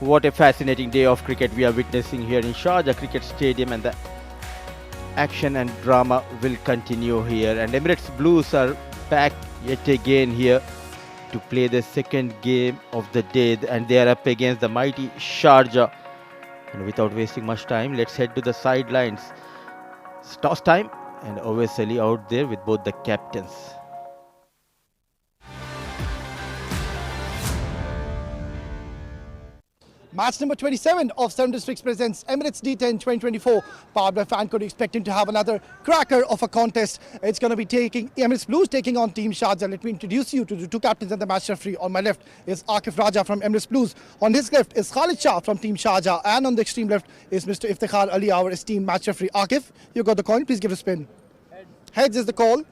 What a fascinating day of cricket we are witnessing here in Sharjah Cricket Stadium, and the action and drama will continue here. And Emirates Blues are back yet again here to play the second game of the day, and they are up against the mighty Sharjah. And without wasting much time, let's head to the sidelines. It's toss time, and Owais Ali out there with both the captains. Match number 27 of 7 Districts presents Emirates D10 2024. Powerplay fan could expect him to have another cracker of a contest. It's going to be taking Emirates Blues taking on Team Sharjah. Let me introduce you to the two captains and the match referee. On my left is Akif Raja from Emirates Blues. On his left is Khalid Shah from Team Sharjah. And on the extreme left is Mr. Iftikhar Ali, our esteemed match referee. Akif, you got the coin. Please give it a spin. Heads is the call.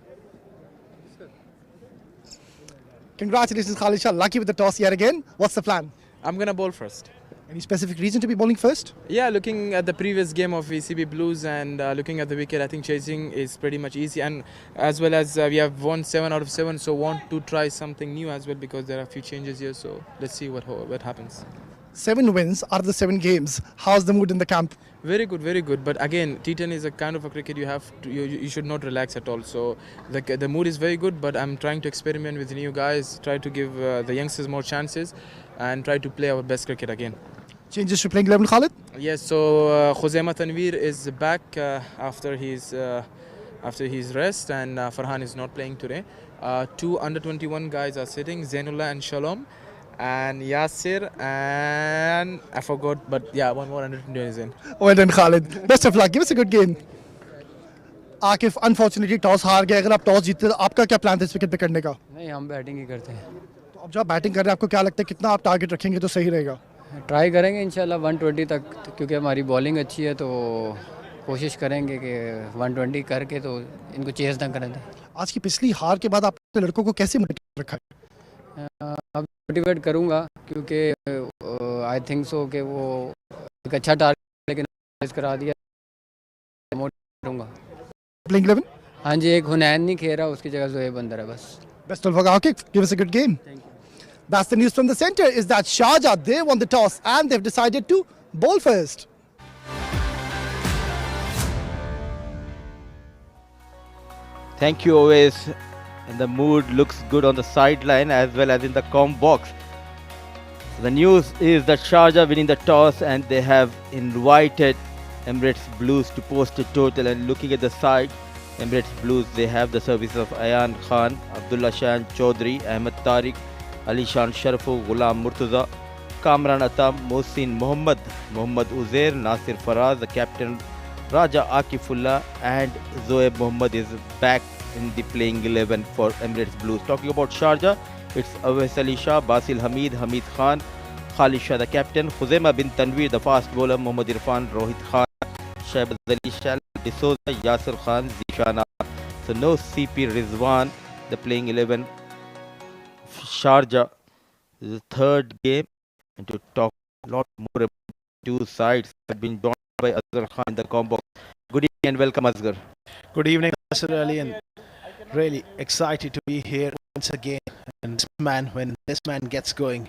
Congratulations, Khalid Shah. Lucky with the toss yet again. What's the plan? I'm going to bowl first. Any specific reason to be bowling first? Yeah, looking at the previous game of ECB Blues and looking at the wicket, I think chasing is pretty much easy. And as well as we have won 7 out of 7, so want to try something new as well because there are a few changes here. So let's see what happens. 7 wins out of the 7 games. How's the mood in the camp? Very good, very good. But again, T10 is a kind of a cricket you should not relax at all. So the mood is very good, but I'm trying to experiment with new guys, try to give the youngsters more chances and try to play our best cricket again. Changes to playing 11, Khalid? Yes, so Khuzaima Tanveer is back after his rest, and Farhan is not playing today. 2 under-21 guys are sitting, Zainullah and Shalom, and Yasir, and I forgot, but yeah, one more under-21 is in. Well done, Khalid. Best of luck. Give us a good game. Akif, unfortunately, toss हार गए. अगर आप toss जीतते तो आपका क्या plan था इस wicket पे करने का? नहीं, हम बैटिंग ही करते हैं. तो अब जब आप बैटिंग कर रहे हैं, आपको क्या लगता है कितना आप टारगेट रखेंगे तो सही रहेगा? ट्राई करेंगे इंशाल्लाह 120 तक, क्योंकि हमारी बॉलिंग अच्छी है तो कोशिश करेंगे कि 120 करके तो इनको चेस ना करें. आज की पिछली हार के बाद आपने लड़कों को कैसे मोटिवेट रखा है? अब मोटिवेट करूंगा क्योंकि आई थिंक सो कि वो एक अच्छा टारगेट लेकिन करा दिया. मोटिवेट करूंगा. प्लेइंग 11? हाँ जी, एक हुनैन नहीं खेल रहा, उसकी जगह ज़ोएब अंदर है बस. Best of luck Akif. Give us a good game. That's the news from the centre, is that Sharjah, they won the toss and they've decided to bowl first. Thank you, Owais. And the mood looks good on the sideline as well as in the comm box. The news is that Sharjah winning the toss, and they have invited Emirates Blues to post a total. And looking at the side, Emirates Blues, they have the services of Ayan Khan, Abdullah Shan Chaudhry, Ahmed Tariq, Ali Shan Sharfu, Ghulam Murtaza, Kamran Atam, Mohsin Mohammad, Mohammad Uzair, Nasir Faraz, the captain Raja Akifullah, and Zoeb Mohammad is back in the playing 11 for Emirates Blues. Talking about Sharjah, it's Owais Ali Shah, Basil Hamid, Hamid Khan, Khalid Shah the captain, Khuzaima bin Tanveer the fast bowler, Mohammad Irfan, Rohit Khan, Shahbaz Ali Shah, D'Souza, Yasir Khan, Zishana. So no CP Rizwan, the playing 11. Sharjah is the third game, and to talk a lot more about two sides, have been joined by Asghar Khan in the combo. Good evening and welcome, Asghar. Good evening, Mr. Ali, and really excited to be here once again. And when this man gets going,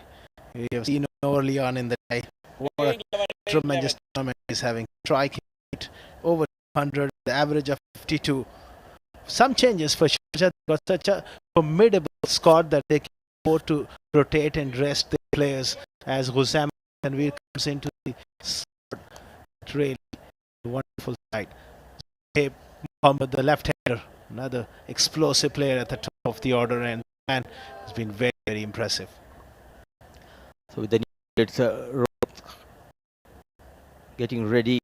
we have seen early on in the day what a tremendous tournament he's having. Striking rate over 100, the average of 52. Some changes for Sharjah. Got such a formidable squad that they can afford to rotate and rest the players as Khuzaima Tanveer comes into the squad. Really wonderful side. Zoeb Mohammad, the left-hander, another explosive player at the top of the order, and man has been very, very impressive. So with the it's getting ready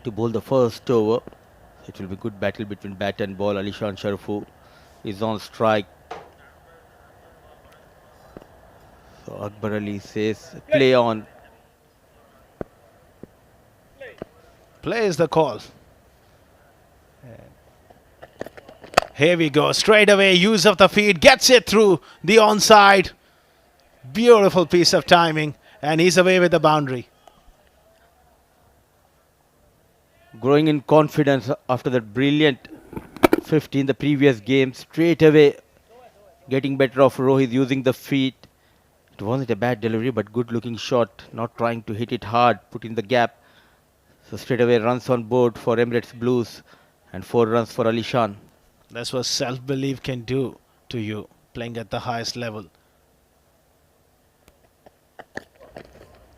to bowl the first over. It will be good battle between bat and ball. Ali Shan Sharfu is on strike. So Akbar Ali says play on. Play is the call. Here we go, straight away, use of the feet, gets it through the onside. Beautiful piece of timing, and he's away with the boundary. Growing in confidence after that brilliant 50 in the previous game, straight away getting better off Rohit using the feet It wasn't a bad delivery, but good looking shot. Not trying to hit it hard, put in the gap. So straight away runs on board for Emirates Blues and 4 runs for Ali Shan. That's what self-belief can do to you, playing at the highest level.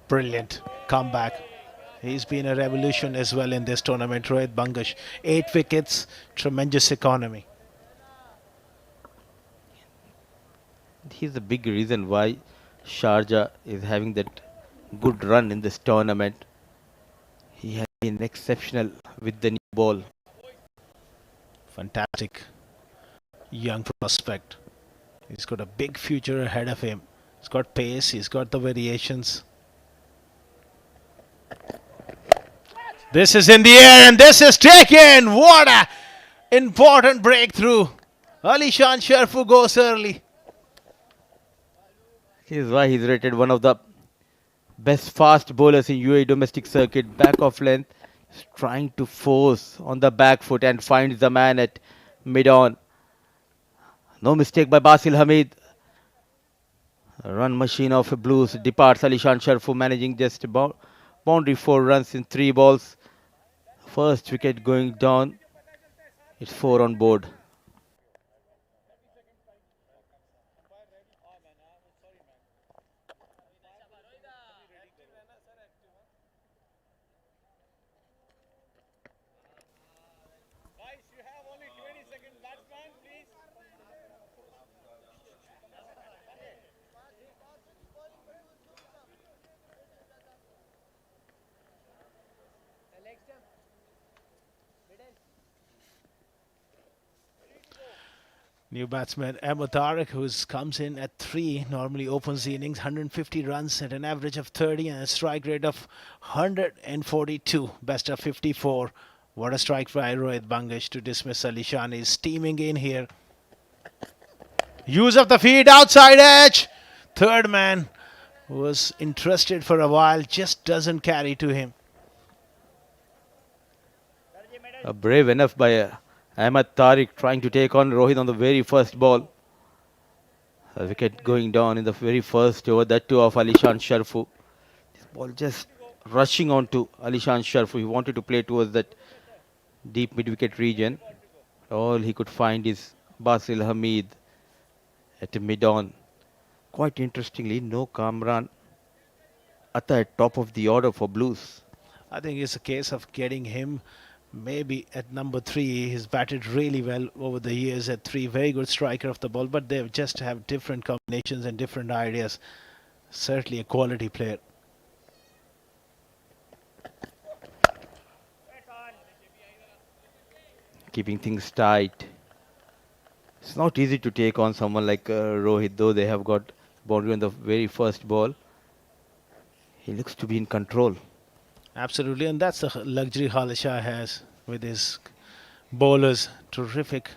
Brilliant comeback. He's been a revolution as well in this tournament. Rohit Bangash, 8 wickets, tremendous economy. He's the big reason why Sharjah is having that good run in this tournament. He has been exceptional with the new ball. Fantastic young prospect. He's got a big future ahead of him. He's got pace, he's got the variations. This is in the air and this is taken. What a important breakthrough. Ali Shan Sharfu goes early. This is why he's rated one of the best fast bowlers in UAE domestic circuit. Back of length, he's trying to force on the back foot and finds the man at mid-on. No mistake by Basil Hamid. Run machine of Blues departs. Ali Shan Sharfu managing just about boundary 4 runs in 3 balls. First wicket going down. It's 4 on board. New batsman Ahmed Tariq, who comes in at 3, normally opens the innings, 150 runs at an average of 30 and a strike rate of 142, best of 54. What a strike by Rohit Bangash to dismiss Ali Shan. He's steaming in here. Use of the feet, outside edge. Third man was interested for a while, just doesn't carry to him. Brave enough by Ahmed Tariq trying to take on Rohit on the very first ball. A wicket going down in the very first over, that too of Ali Shan Sharfu. This ball just rushing onto Ali Shan Sharfu. He wanted to play towards that deep mid-wicket region. All he could find is Basil Hamid at mid-on. Quite interestingly, no Kamran Atta at top of the order for Blues. I think it's a case of getting him maybe at number 3. He's batted really well over the years at 3. Very good striker of the ball, but they just have different combinations and different ideas. Certainly a quality player. Keeping things tight. It's not easy to take on someone like Rohit, though they have got boundary on the very first ball. He looks to be in control. Absolutely, and that's the luxury Khalid Shah has with his bowlers. Terrific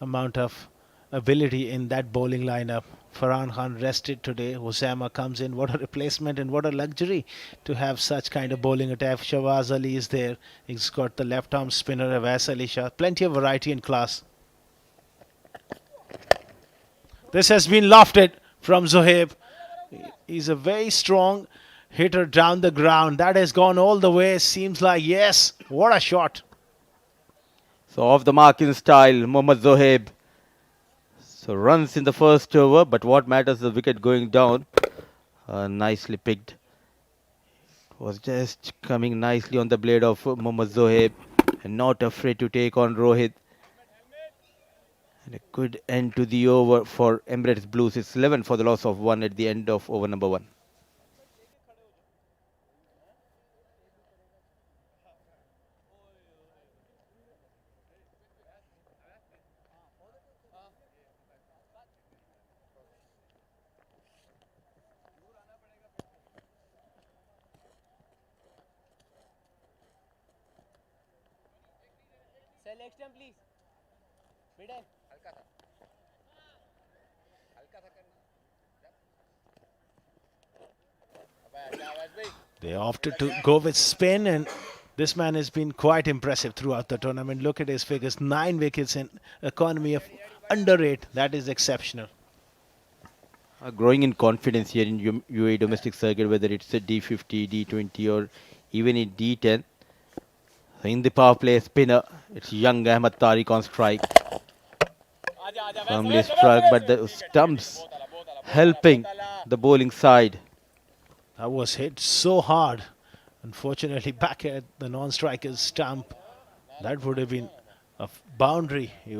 amount of ability in that bowling lineup. Farhan Khan rested today. Hosama comes in. What a replacement and what a luxury to have such kind of bowling attack. Shawaz Ali is there. He's got the left arm spinner Awais Ali Shah. Plenty of variety and class. This has been lofted from Zohaib. He's a very strong hitter down the ground. That has gone all the way. Seems like, yes, what a shot. So off the mark in style, Mohammad Zohaib. So runs in the first over, but what matters is the wicket going down. Nicely picked. Was just coming nicely on the blade of Mohammad Zohaib and not afraid to take on Rohit. And a good end to the over for Emirates Blues. It's 11 for the loss of 1 at the end of over number 1. Selection please. Middle. They opted to go with spin, and this man has been quite impressive throughout the tournament. Look at his figures. 9 wickets in economy of under 8. That is exceptional. Growing in confidence here in UAE domestic circuit, whether it's a D50, D20 or even in D10. In the power play spinner, it's young Ahmad Tariq on strike. Firmly struck, but the stumps helping the bowling side. That was hit so hard. Unfortunately, back at the non-striker's stump. That would have been a boundary. He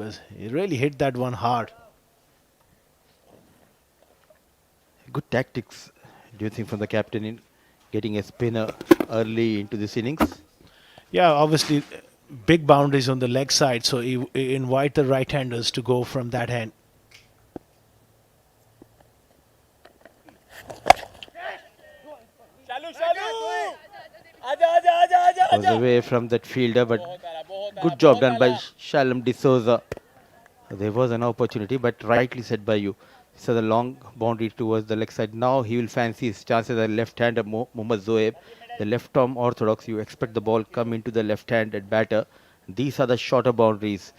really hit that one hard. Good tactics, do you think, from the captain in getting a spinner early into this innings? Yeah, obviously, big boundaries on the leg side, so he invite the right-handers to go from that end. Was away from that fielder, but good job done by Shalom D'Souza. There was an opportunity, but rightly said by you. So the long boundary towards the leg side. Now he will fancy his chances as left-hander Mohammad Zoeb. The left-arm orthodox, you expect the ball come into the left-handed batter. These are the shorter boundaries.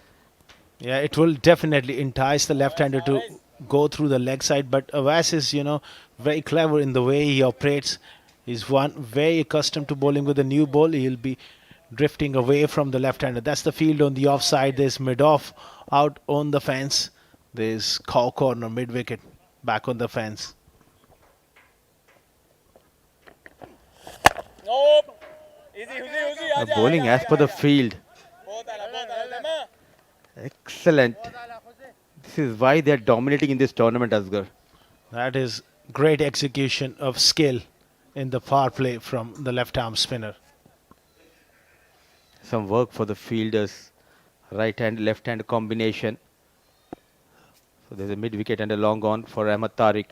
Yeah, it will definitely entice the left-hander to go through the leg side, but Avas is, very clever in the way he operates. He's very accustomed to bowling with a new ball. He'll be drifting away from the left-hander. That's the field on the offside. There's mid-off out on the fence. There's cow corner mid-wicket back on the fence. Bowling as per the field. Excellent. This is why they are dominating in this tournament, Asghar. That is great execution of skill in the power play from the left-arm spinner. Some work for the fielders. Right hand, left hand combination. So there's a mid-wicket and a long on for Ahmad Tariq.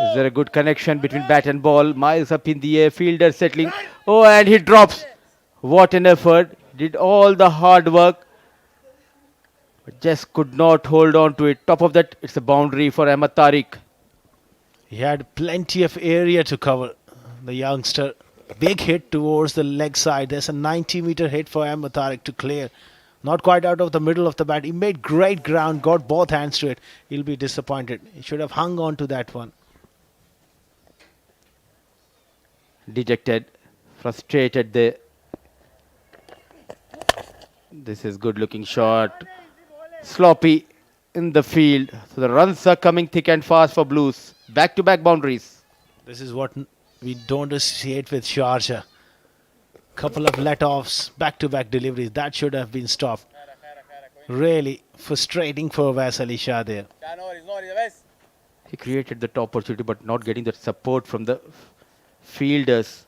Is there a good connection between bat and ball? Miles up in the air, fielder settling. Oh, and he drops. What an effort. Did all the hard work, but just could not hold on to it. Top of that, it's a boundary for Ahmad Tariq. He had plenty of area to cover, the youngster. Big hit towards the leg side. There's a 90-meter hit for Ahmad Tariq to clear. Not quite out of the middle of the bat. He made great ground, got both hands to it. He'll be disappointed. He should have hung on to that one. Dejected, frustrated there. This is good looking shot. Sloppy in the field. So the runs are coming thick and fast for Blues. Back-to-back boundaries. This is what we don't associate with Sharjah. Couple of let-offs, back-to-back deliveries. That should have been stopped. Really frustrating for Awais Ali Shah there. He created the top opportunity, but not getting that support from the fielders.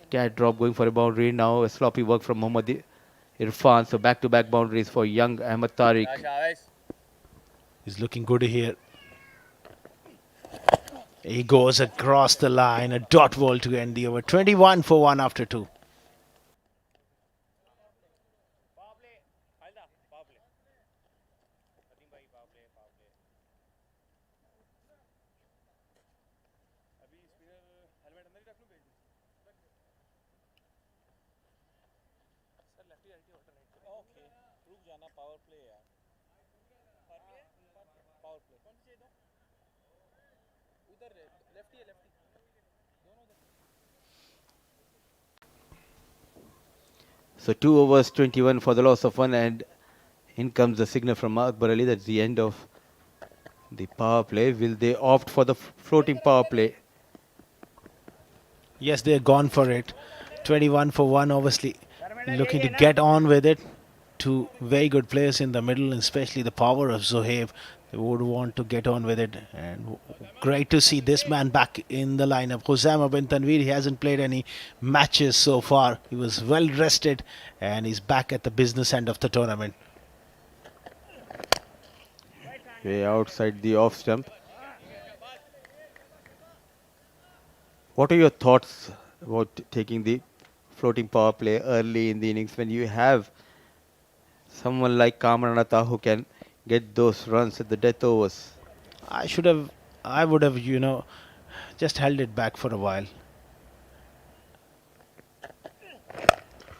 Cat drop going for a boundary. Now a sloppy work from Mohammad Irfan. So back-to-back boundaries for young Ahmad Tariq. He's looking good here. He goes across the line. A dot ball to end the over. 21 for 1 after 2. So 2 overs, 21 for the loss of 1, and in comes the signal from Akbar Ali. That's the end of the power play. Will they opt for the floating power play? Yes, they're gone for it. 21 for 1, obviously looking to get on with it. Two very good players in the middle, especially the power of Zohaib. They would want to get on with it. And great to see this man back in the lineup. Khuzaimah bin Tanveer, he hasn't played any matches so far. He was well rested and he's back at the business end of the tournament. Way outside the off stump. What are your thoughts about taking the floating power play early in the innings when you have someone like Kamran Atta who can get those runs at the death overs? I would have, just held it back for a while.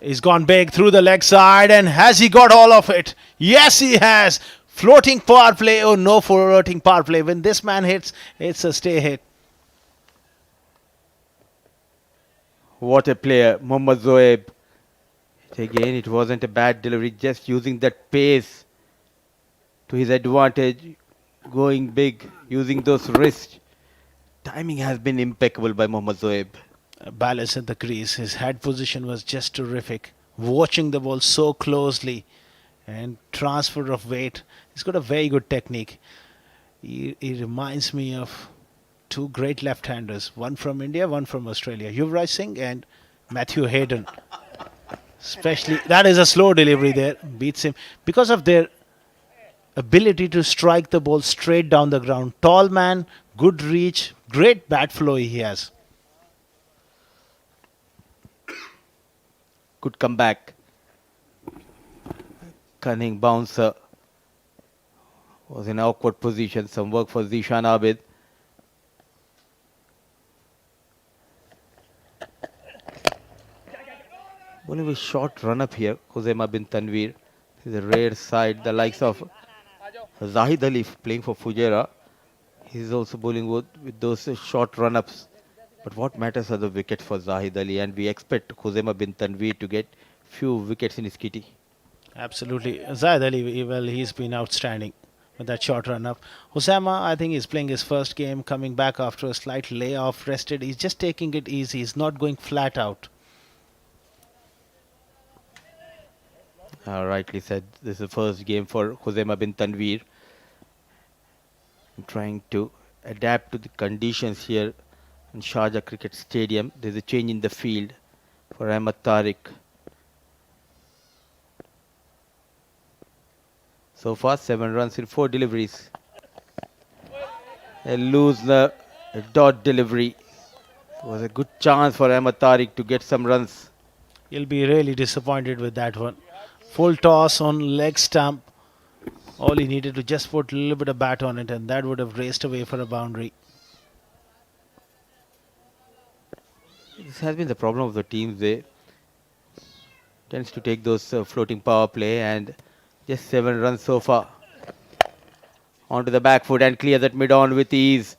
He's gone big through the leg side, and has he got all of it? Yes, he has. Floating power play. Oh, no floating power play. When this man hits, it's a stay hit. What a player, Mohammad Zoeb. Again, it wasn't a bad delivery, just using that pace to his advantage, going big, using those wrists. Timing has been impeccable by Mohammad Zoeb. Balance at the crease. His head position was just terrific. Watching the ball so closely and transfer of weight. He's got a very good technique. He reminds me of two great left-handers, one from India, one from Australia, Yuvraj Singh and Matthew Hayden. Especially, that is a slow delivery there, beats him because of their ability to strike the ball straight down the ground. Tall man, good reach, great bat flow he has. Good comeback. Cunning bouncer. Was in an awkward position. Some work for Zishan Abid. Only a short run up here. Khuzaima bin Tanveer. This is a rare side. The likes of Zahid Ali playing for Fujairah. He's also bowling with those short run ups. But what matters are the wickets for Zahid Ali, and we expect Khuzaima bin Tanveer to get few wickets in his kitty. Absolutely. Zahid Ali, well, he's been outstanding with that short run up. Hosama, I think he's playing his first game, coming back after a slight layoff, rested. He's just taking it easy. He's not going flat out. Rightly said, this is the first game for Khuzaima bin Tanveer. Trying to adapt to the conditions here in Sharjah Cricket Stadium. There's a change in the field for Ahmad Tariq. So far, 7 runs in 4 deliveries. They lose the dot delivery. It was a good chance for Ahmad Tariq to get some runs. He'll be really disappointed with that one. Full toss on leg stump. All he needed to just put a little bit of bat on it, and that would have raced away for a boundary. This has been the problem of the teams. They tends to take those floating power play, and just 7 runs so far. Onto the back foot and clears that mid-on with ease.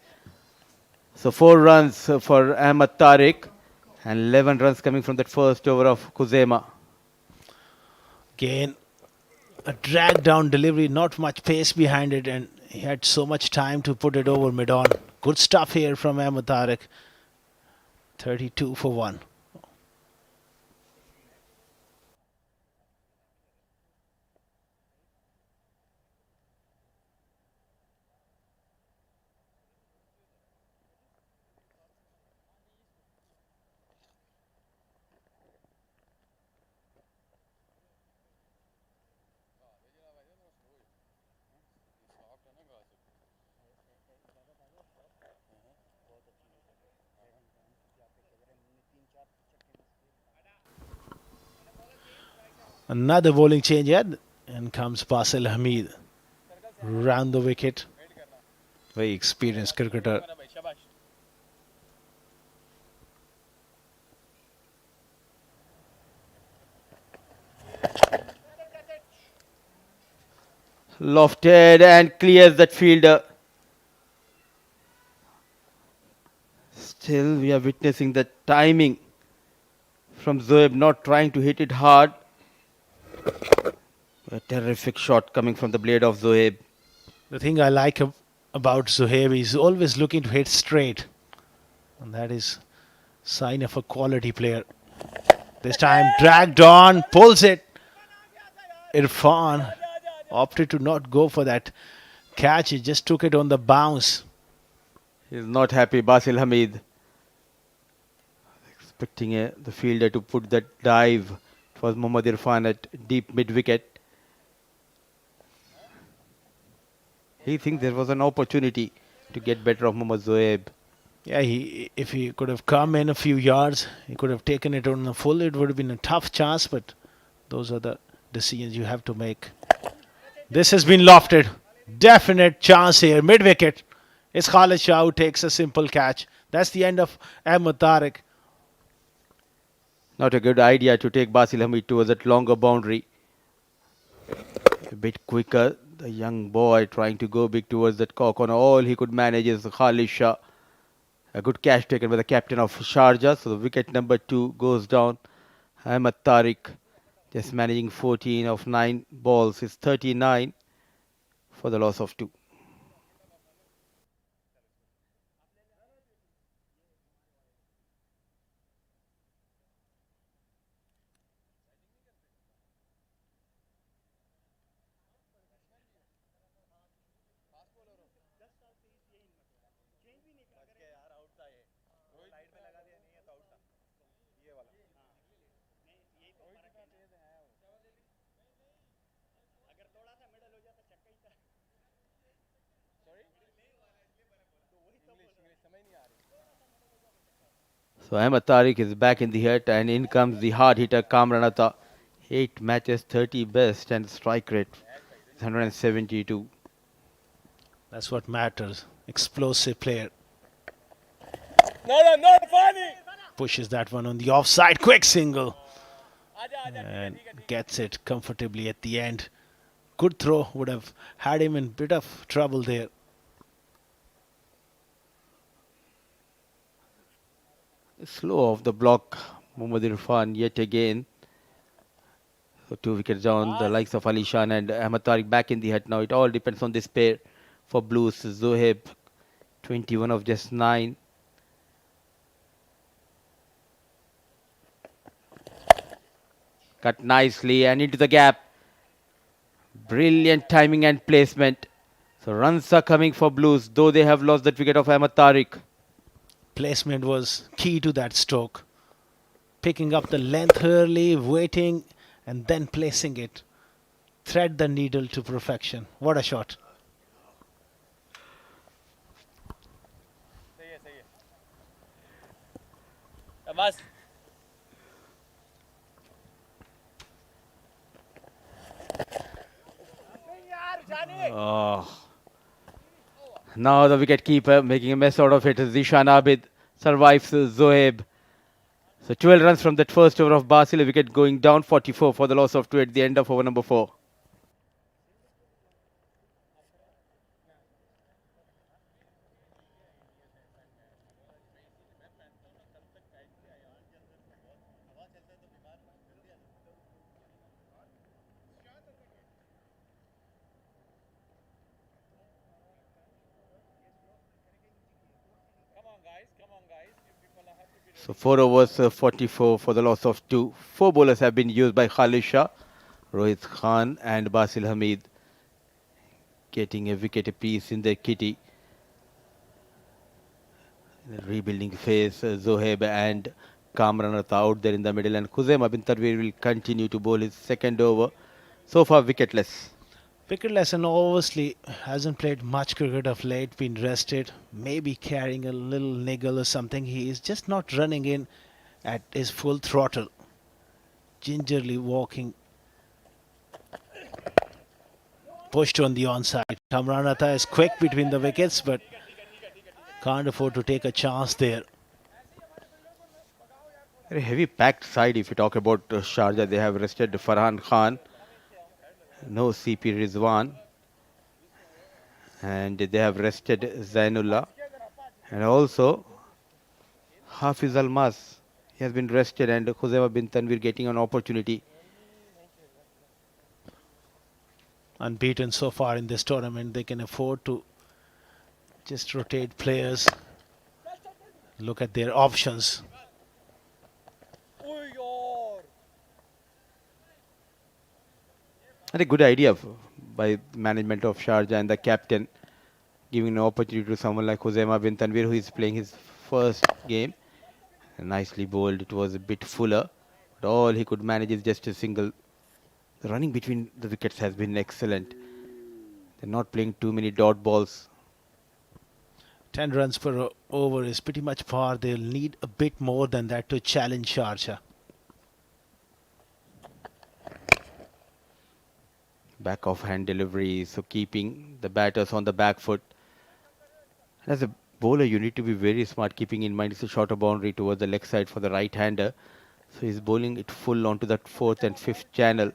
So 4 runs for Ahmad Tariq and 11 runs coming from that first over of Khuzaima. Again, a drag down delivery, not much pace behind it, and he had so much time to put it over mid-on. Good stuff here from Ahmad Tariq. 32 for 1. Another bowling change here, and comes Basil Hamid round the wicket. Very experienced cricketer. Lofted and clears that fielder. Still, we are witnessing the timing from Zoeb, not trying to hit it hard. A terrific shot coming from the blade of Zoeb. The thing I like about Zohaib is always looking to hit straight, and that is sign of a quality player. This time dragged on, pulls it. Irfan opted to not go for that catch. He just took it on the bounce. He's not happy, Basil Hamid. Expecting the fielder to put that dive. It was Mohammad Irfan at deep mid-wicket. He thinks there was an opportunity to get better of Mohammad Zoeb. Yeah, if he could have come in a few yards, he could have taken it on the full. It would have been a tough chance, but those are the decisions you have to make. This has been lofted. Definite chance here. Mid-wicket. It's Khalid Shah who takes a simple catch. That's the end of Ahmad Tariq. Not a good idea to take Basil Hamid towards that longer boundary. A bit quicker The young boy trying to go big towards that cock on. All he could manage is Khalid Shah. A good catch taken by the captain of Sharjah. So the wicket number 2 goes down. Ahmad Tariq just managing 14 of 9 balls is 39 for the loss of 2. So Ahmad Tariq is back in the hit and in comes the hard hitter Kamranata. 8 matches, 30 best and strike rate is 172. That's what matters. Explosive player. No, funny. Pushes that one on the offside. Quick single. And gets it comfortably at the end. Good throw. Would have had him in bit of trouble there. Slow off the block, Mohammad Irfan yet again. So 2 wickets down, the likes of Ali Shan and Ahmad Tariq back in the hut now. It all depends on this pair for Blues. Zohaib, 21 of just 9. Cut nicely and into the gap. Brilliant timing and placement. So runs are coming for Blues, though they have lost that wicket of Ahmad Tariq. Placement was key to that stroke. Picking up the length early, waiting, and then placing it. Thread the needle to perfection. What a shot. बस Oh. Now the wicket keeper making a mess out of it. Zishan Abid survives Zohaib. So 12 runs from that first over of Basil. A wicket going down, 44 for the loss of 2 at the end of over number 4. So 4 overs, 44 for the loss of 2. 4 bowlers have been used by Khalid Shah, Rohit Khan and Basil Hamid, getting a wicket apiece in their kitty. In the rebuilding phase, Zohaib and Kamranat out there in the middle, and Khuzaima bin Tanvir will continue to bowl his second over. So far wicketless. Wicketless and obviously hasn't played much cricket of late, been rested, maybe carrying a little niggle or something. He is just not running in at his full throttle. Gingerly walking. Pushed on the onside. Kamranata is quick between the wickets, but can't afford to take a chance there. Very heavy packed side if you talk about Sharjah. They have rested Farhan Khan. No CP Rizwan, and they have rested Zainullah, and also Hafiz Almas. He has been rested, and Khuzaima bin Tanvir getting an opportunity. Unbeaten so far in this tournament. They can afford to just rotate players. Look at their options. And a good idea by management of Sharjah and the captain, giving an opportunity to someone like Khuzaima bin Tanvir, who is playing his first game. And nicely bowled. It was a bit fuller, but all he could manage is just a single. The running between the wickets has been excellent. They're not playing too many dot balls. 10 runs per over is pretty much par. They'll need a bit more than that to challenge Sharjah. Back off hand delivery, so keeping the batters on the back foot. As a bowler, you need to be very smart, keeping in mind it's a shorter boundary towards the leg side for the right-hander. So he's bowling it full onto that 4th and 5th channel.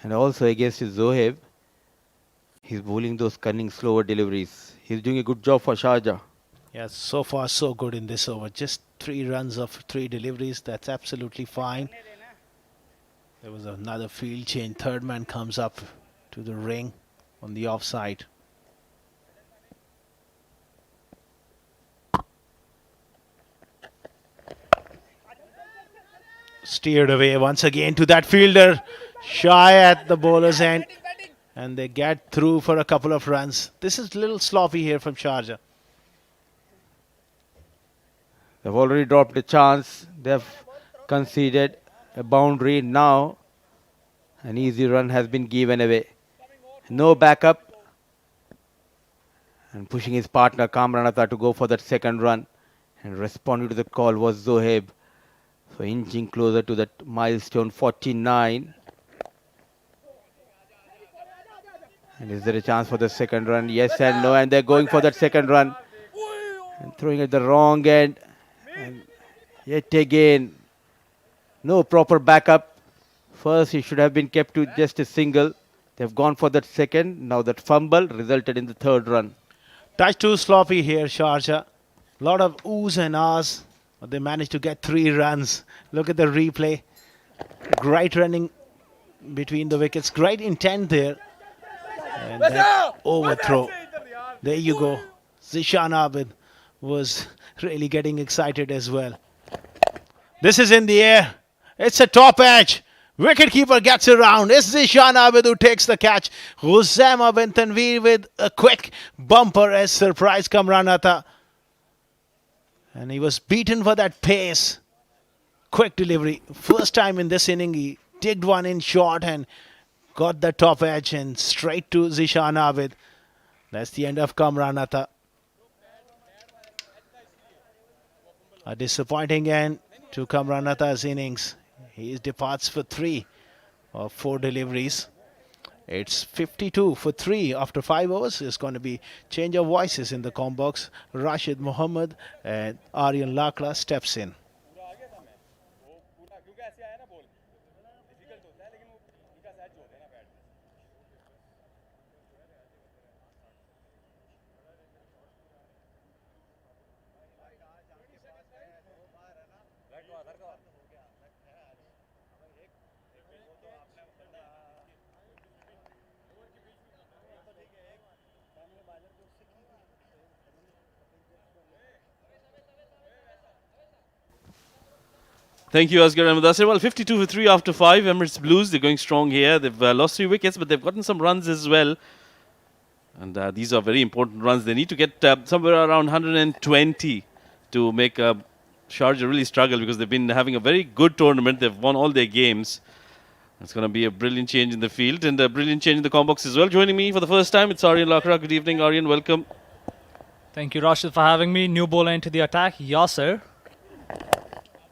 And also against his Zohaib, He's bowling those cunning slower deliveries. He's doing a good job for Sharjah. Yeah, so far so good in this over. Just 3 runs of 3 deliveries. That's absolutely fine. There was another field change. Third man comes up to the ring on the offside. Steered away once again to that fielder. Shy at the bowler's end. And they get through for a couple of runs. This is a little sloppy here from Sharjah. They've already dropped a chance. They've conceded a boundary. Now an easy run has been given away. No backup. And pushing his partner Kamranatha to go for that second run. And responding to the call was Zohaib. So inching closer to that milestone 49. And is there a chance for the second run? Yes and no. And they're going for that second run. And throwing at the wrong end. And yet again, no proper backup. First, he should have been kept to just a single. They've gone for that second. Now that fumble resulted in the third run. Touch too sloppy here, Sharjah. A lot of oohs and ahs. But they managed to get 3 runs. Look at the replay. Great running between the wickets. Great intent there. And that overthrow. There you go. Zishan Abid was really getting excited as well. This is in the air. It's a top edge. Wicketkeeper gets around. It's Zishan Abid who takes the catch. Huzaima bin Tanveer with a quick bumper as surprise Kamranatha. And he was beaten for that pace. Quick delivery. First time in this inning he digged one in short and got the top edge and straight to Zishan Abid. That's the end of Kamranatha. A disappointing end to Kamranatha's innings. He departs for 3 of 4 deliveries. It's 52 for 3 after 5 overs. There's going to be change of voices in the com box. Rashid Mohammed and Aryan Lakla steps in. Thank you, Asghar and Mudassir. Well, 52 for 3 after 5. Emirates Blues, they're going strong here. They've lost 3 wickets, but they've gotten some runs as well. And these are very important runs. They need to get somewhere around 120 to make Sharjah really struggle, because they've been having a very good tournament. They've won all their games. It's going to be a brilliant change in the field and a brilliant change in the com box as well. Joining me for the first time, it's Aryan Lakra. Good evening, Aryan. Welcome. Thank you, Rashid, for having me. New bowler into the attack, Yasser.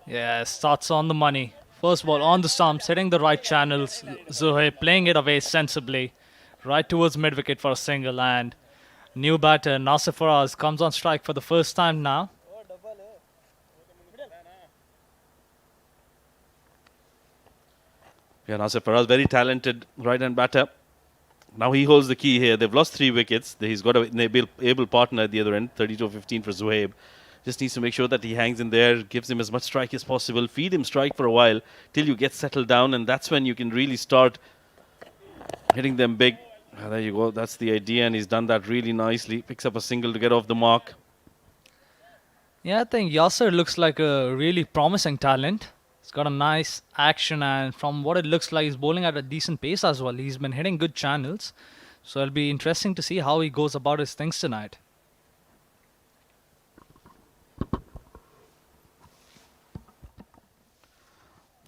Yeah, starts on the money. First ball on the stumps, hitting the right channels. Zohaib playing it away sensibly. Right towards mid-wicket for a single. And new batter, Nasir Faraz, comes on strike for the first time now. Yeah, Nasir Faraz, very talented right-hand batter. Now he holds the key here. They've lost 3 wickets. He's got an able partner at the other end, 32-15 for Zohaib. Just needs to make sure that he hangs in there, gives him as much strike as possible, feed him strike for a while till you get settled down, and that's when you can really start hitting them big. There you go. That's the idea, and he's done that really nicely. Picks up a single to get off the mark. Yeah, I think Yasser looks like a really promising talent. He's got a nice action, and from what it looks like, he's bowling at a decent pace as well. He's been hitting good channels. So it'll be interesting to see how he goes about his things tonight.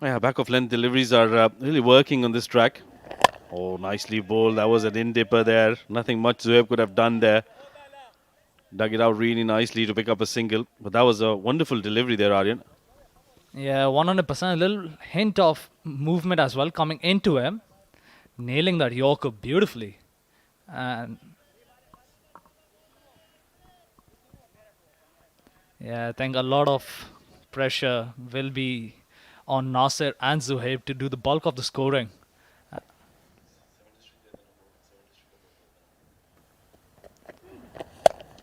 Yeah, back of length deliveries are really working on this track. Oh, nicely bowled. That was an in-dipper there. Nothing much Zohaib could have done there. Dug it out really nicely to pick up a single. But that was a wonderful delivery there, Aryan. Yeah, 100%. A little hint of movement as well coming into him. Nailing that Yorker beautifully. And yeah, I think a lot of pressure will be on Nasir and Zohaib to do the bulk of the scoring.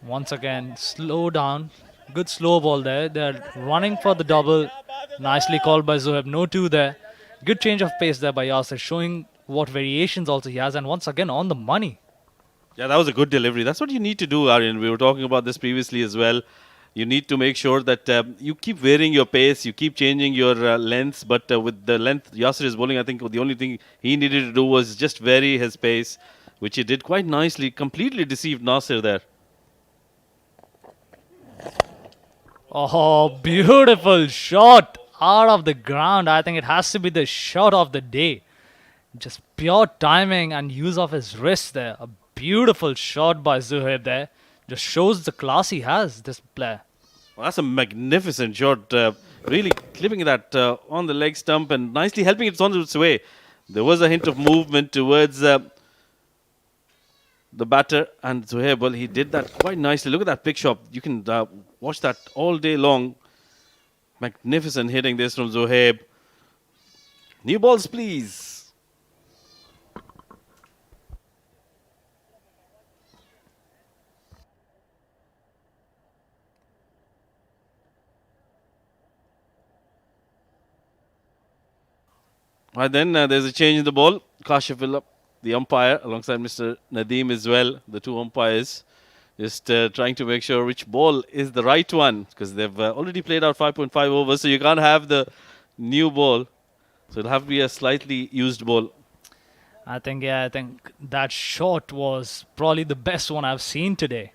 Once again, slow down. Good slow ball there. They're running for the double. Nicely called by Zohaib. No two there. Good change of pace there by Yasser, showing what variations also he has. And once again, on the money. Yeah, that was a good delivery. That's what you need to do, Aryan. We were talking about this previously as well. You need to make sure that you keep varying your pace, you keep changing your lengths. But with the length Yasser is bowling, I think the only thing he needed to do was just vary his pace, which he did quite nicely. Completely deceived Nasir there. Oh, beautiful shot out of the ground. I think it has to be the shot of the day. Just pure timing and use of his wrist there. A beautiful shot by Zuhaib there. Just shows the class he has, this player. Well, that's a magnificent shot. Really clipping that on the leg stump and nicely helping it on its way. There was a hint of movement towards the batter and Zuhaib. Well, he did that quite nicely. Look at that pick shot. You can watch that all day long. Magnificent hitting this from Zuhaib. New balls, please. Right then, there's a change in the ball. Kashif will up, the umpire, alongside Mr. Nadeem as well. The two umpires just trying to make sure which ball is the right one, because they've already played out 5.5 overs, so you can't have the new ball. So it'll have to be a slightly used ball. I think that shot was probably the best one I've seen today.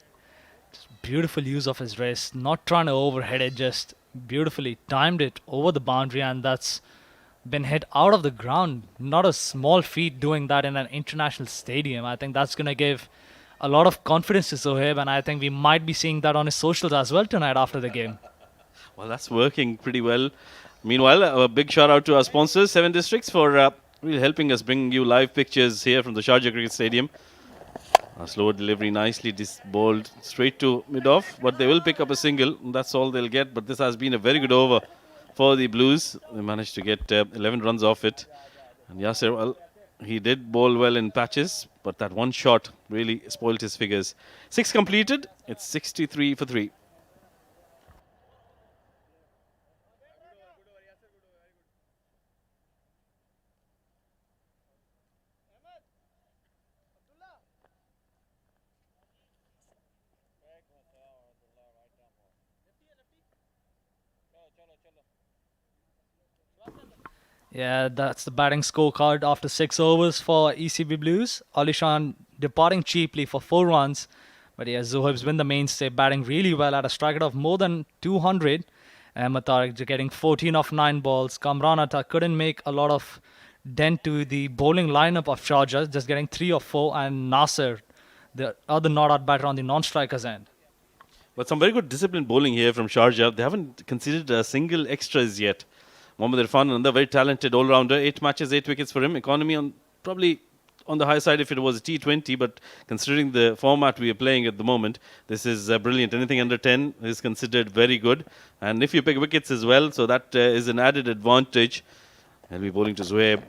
Just beautiful use of his wrist, not trying to overhead it, just beautifully timed it over the boundary, and that's been hit out of the ground. Not a small feat doing that in an international stadium. I think that's going to give a lot of confidence to Sohaib, and I think we might be seeing that on his socials as well tonight after the game. Well, that's working pretty well. Meanwhile, a big shout out to our sponsors, 7 Districts, for really helping us bring you live pictures here from the Sharjah Cricket Stadium. A slow delivery, nicely bowled straight to mid-off, but they will pick up a single. That's all they'll get, but this has been a very good over for the Blues. They managed to get 11 runs off it. And Yasser, well, he did bowl well in patches, but that one shot really spoiled his figures. 6 completed. It's 63 for 3. Yeah, that's the batting scorecard after 6 overs for ECB Blues. Alishan departing cheaply for 4 runs. But yeah, Zohaib's been the mainstay, batting really well at a strike rate of more than 200. And Matarik getting 14 off 9 balls. Kamran Atta couldn't make a lot of dent to the bowling lineup of Sharjah, just getting 3 or 4. And Nasser, the other not-out batter on the non-strikers end. But some very good disciplined bowling here from Sharjah. They haven't considered a single extras yet. Mohammad Irfan, another very talented all-rounder. 8 matches, 8 wickets for him. Economy probably on the high side if it was a T20, but considering the format we are playing at the moment, this is brilliant. Anything under 10 is considered very good. And if you pick wickets as well, so that is an added advantage. He'll be bowling to Zuhaib.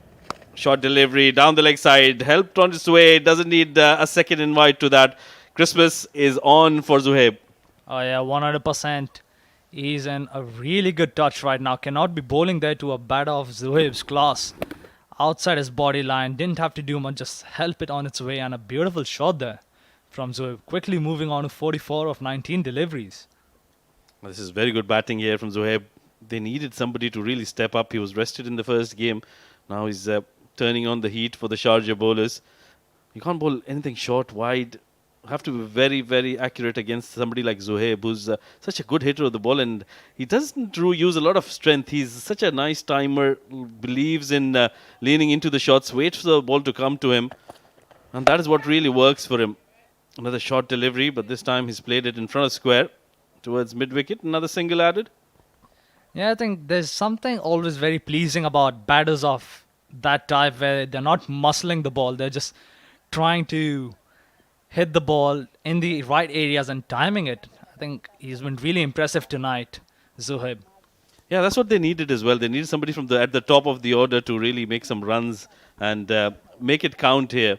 Short delivery, down the leg side, helped on its way. Doesn't need a second invite to that. Christmas is on for Zuhaib. Oh yeah, 100%. He's in a really good touch right now. Cannot be bowling there to a batter of Zuhaib's class. Outside his body line. Didn't have to do much. Just help it on its way. And a beautiful shot there from Zuhaib. Quickly moving on to 44 of 19 deliveries. Well, this is very good batting here from Zuhaib. They needed somebody to really step up. He was rested in the first game. Now he's turning on the heat for the Sharjah bowlers. You can't bowl anything short, wide. Have to be very, very accurate against somebody like Zuhaib, who's such a good hitter of the ball, and he doesn't use a lot of strength. He's such a nice timer, believes in leaning into the shots, waits for the ball to come to him, and that is what really works for him. Another short delivery, but this time he's played it in front of square towards mid-wicket. Another single added. Yeah, I think there's something always very pleasing about batters of that type where they're not muscling the ball. They're just trying to hit the ball in the right areas and timing it. I think he's been really impressive tonight, Zuhaib. Yeah, that's what they needed as well. They needed somebody from at the top of the order to really make some runs and make it count here.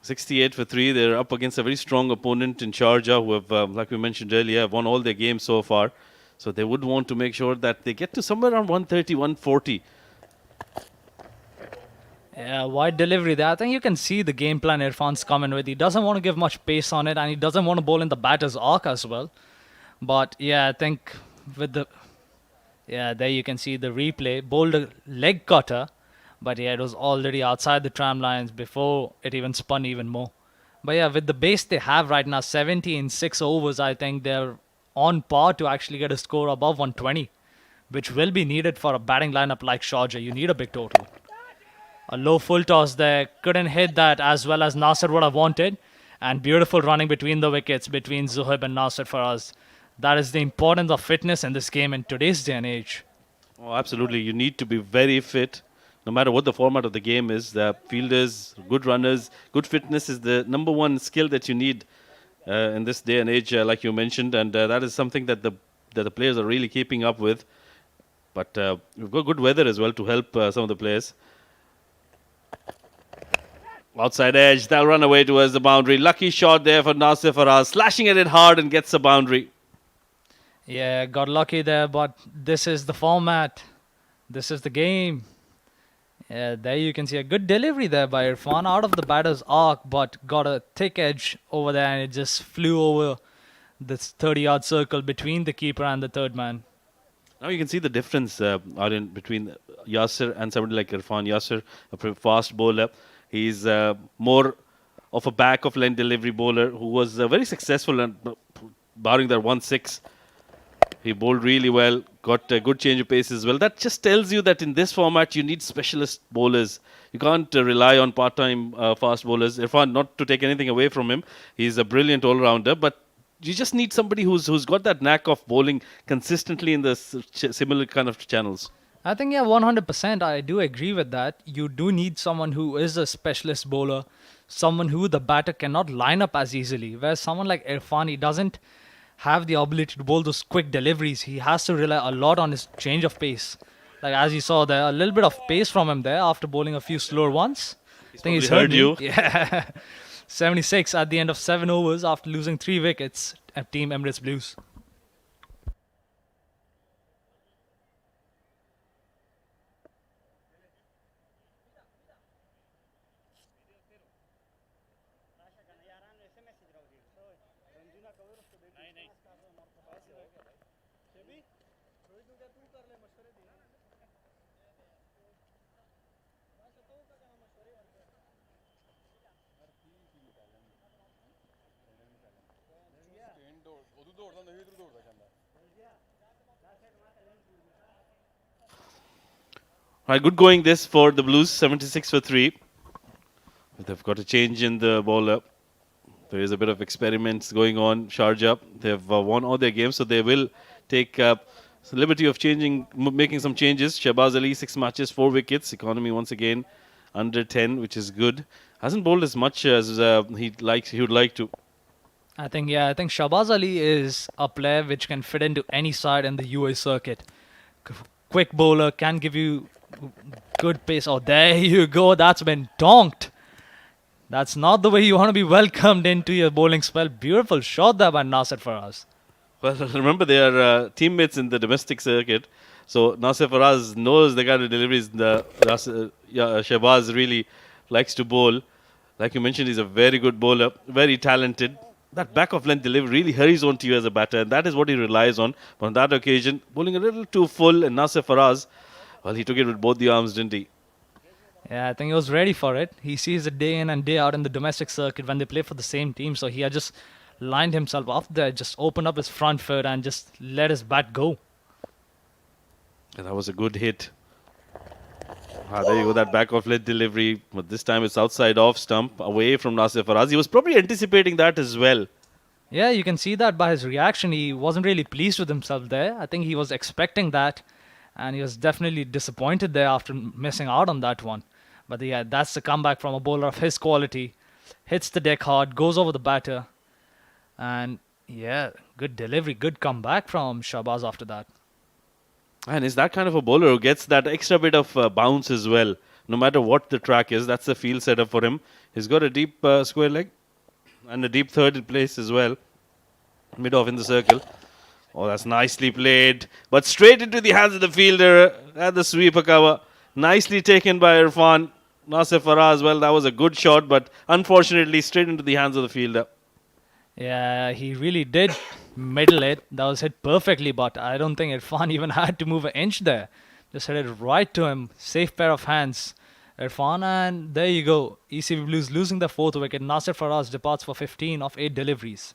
68 for 3. They're up against a very strong opponent in Sharjah, who have, like we mentioned earlier, won all their games so far. So they would want to make sure that they get to somewhere around 130, 140. Yeah, wide delivery there. I think you can see the game plan Irfan's coming with. He doesn't want to give much pace on it, and he doesn't want to bowl in the batter's arc as well. But yeah, I think with the there you can see the replay. Bowled a leg cutter, but yeah, it was already outside the tram lines before it even spun even more. But yeah, with the base they have right now, 70 in 6 overs, I think they're on par to actually get a score above 120, which will be needed for a batting lineup like Sharjah. You need a big total. A low full toss there. Couldn't hit that as well as Nasser would have wanted. And beautiful running between the wickets, between Zuhaib and Nasser for us. That is the importance of fitness in this game in today's day and age. Oh, absolutely. You need to be very fit, no matter what the format of the game is. The fielders, good runners, good fitness is the number one skill that you need in this day and age, like you mentioned. And that is something that the players are really keeping up with. But we've got good weather as well to help some of the players. Outside edge, they'll run away towards the boundary. Lucky shot there for Nasir Faraz, slashing at it hard and gets the boundary. Yeah, got lucky there, but this is the format. This is the game. Yeah, there you can see a good delivery there by Irfan out of the batter's arc, but got a thick edge over there and it just flew over this 30-yard circle between the keeper and the third man. Now you can see the difference between Yasser and somebody like Irfan. Yasser, a fast bowler. He's more of a back-of-line delivery bowler who was very successful and barring that 1-6. He bowled really well, got a good change of pace as well. That just tells you that in this format you need specialist bowlers. You can't rely on part-time fast bowlers. Irfan, not to take anything away from him, he's a brilliant all-rounder, but you just need somebody who's got that knack of bowling consistently in the similar kind of channels. I think, 100%. I do agree with that. You do need someone who is a specialist bowler, someone who the batter cannot line up as easily. Whereas someone like Irfan, he doesn't have the ability to bowl those quick deliveries. He has to rely a lot on his change of pace. Like as you saw there, a little bit of pace from him there after bowling a few slower ones. I think he's heard you. Yeah. 76 at the end of 7 overs after losing 3 wickets at Team Emirates Blues. Right, good going this for the Blues, 76 for 3. But they've got a change in the bowler. There is a bit of experiments going on. Sharjah, they've won all their games, so they will take the liberty of making some changes. Shahbaz Ali, 6 matches, 4 wickets. Economy once again under 10, which is good. Hasn't bowled as much as he would like to. I think Shahbaz Ali is a player which can fit into any side in the UAE circuit. Quick bowler, can give you good pace. Oh, there you go. That's been donked. That's not the way you want to be welcomed into your bowling spell. Beautiful shot there by Nasir Faraz. Well, remember they are teammates in the domestic circuit. So Nasir Faraz knows the kind of deliveries Shahbaz really likes to bowl. Like you mentioned, he's a very good bowler, very talented. That back-of-length delivery really hurries on to you as a batter, and that is what he relies on. But on that occasion, bowling a little too full, and Nasir Faraz, well, he took it with both the arms, didn't he? Yeah, I think he was ready for it. He sees it day in and day out in the domestic circuit when they play for the same team, so he had just lined himself up there, just opened up his front foot and just let his bat go. And that was a good hit. There you go, that back-of-length delivery. But this time it's outside off stump, away from Nasir Faraz. He was probably anticipating that as well. Yeah, you can see that by his reaction. He wasn't really pleased with himself there. I think he was expecting that, and he was definitely disappointed there after missing out on that one. But yeah, that's the comeback from a bowler of his quality. Hits the deck hard, goes over the batter. And yeah, good delivery, good comeback from Shahbaz after that. And is that kind of a bowler who gets that extra bit of bounce as well. no matter what the track is. That's the field setup for him. He's got a deep square leg and a deep third place as well. Mid-off in the circle. Oh, that's nicely played. But straight into the hands of the fielder at the sweeper cover. Nicely taken by Irfan. Nasir Farah as well. That was a good shot, but unfortunately straight into the hands of the fielder. Yeah, he really did middle it. That was hit perfectly, but I don't think Irfan even had to move an inch there. Just hit it right to him. Safe pair of hands. Irfan, and there you go. ECB Blues losing the 4th wicket. Nasir Faraz departs for 15 of 8 deliveries.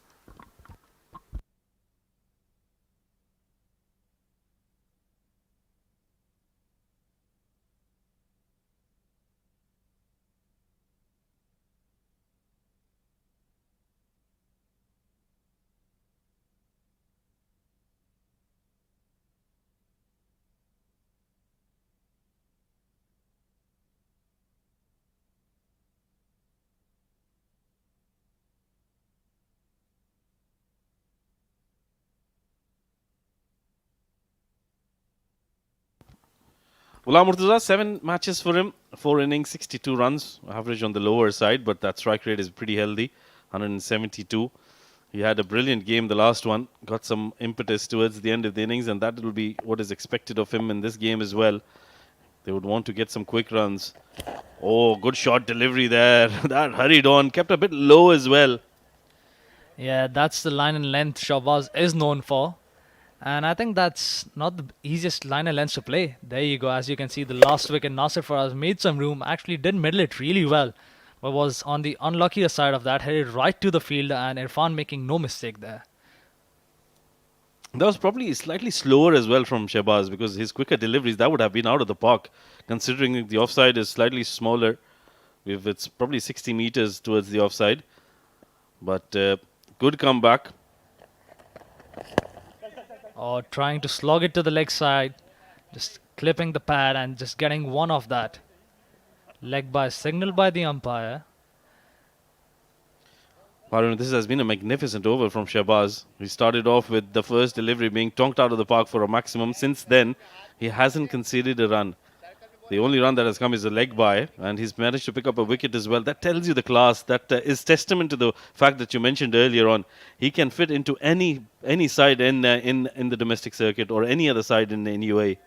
Ghulam Murtaza, 7 matches for him, 4 innings, 62 runs, average on the lower side, but that strike rate is pretty healthy, 172. He had a brilliant game, the last one, got some impetus towards the end of the innings, and that will be what is expected of him in this game as well. They would want to get some quick runs. Oh, good shot delivery there. That hurried on, kept a bit low as well. Yeah, that's the line and length Shahbaz is known for. And I think that's not the easiest line and length to play. There you go. As you can see, the last wicket, Nasir Faraz made some room. Actually did middle it really well. But was on the unluckier side of that. Headed right to the fielder, and Irfan making no mistake there. That was probably slightly slower as well from Shahbaz, because his quicker deliveries, that would have been out of the park, considering the offside is slightly smaller. It's probably 60 meters towards the offside. But good comeback. Or trying to slog it to the leg side. Just clipping the pad and just getting one of that. Leg by signal by the umpire. Varun, this has been a magnificent over from Shahbaz. He started off with the first delivery being tonked out of the park for a maximum. Since then, he hasn't conceded a run. The only run that has come is a leg by, and he's managed to pick up a wicket as well. That tells you the class. That is testament to the fact that you mentioned earlier on. He can fit into any side in the domestic circuit or any other side in UAE.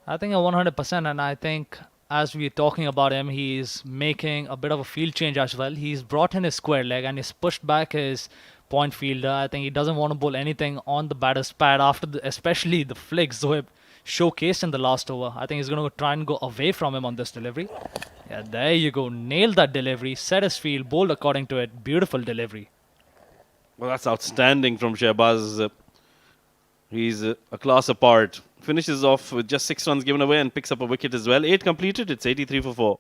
I think a 100%, and I think as we're talking about him, he's making a bit of a field change as well. He's brought in his square leg and he's pushed back his point fielder. I think he doesn't want to bowl anything on the batter's pad after especially the flicks Zohib showcased in the last over. I think he's going to try and go away from him on this delivery. Yeah, there you go. Nailed that delivery. Set his field, bowled according to it. Beautiful delivery. Well, that's outstanding from Shahbaz. He's a class apart. Finishes off with just 6 runs given away and picks up a wicket as well. 8 completed. It's 83 for 4.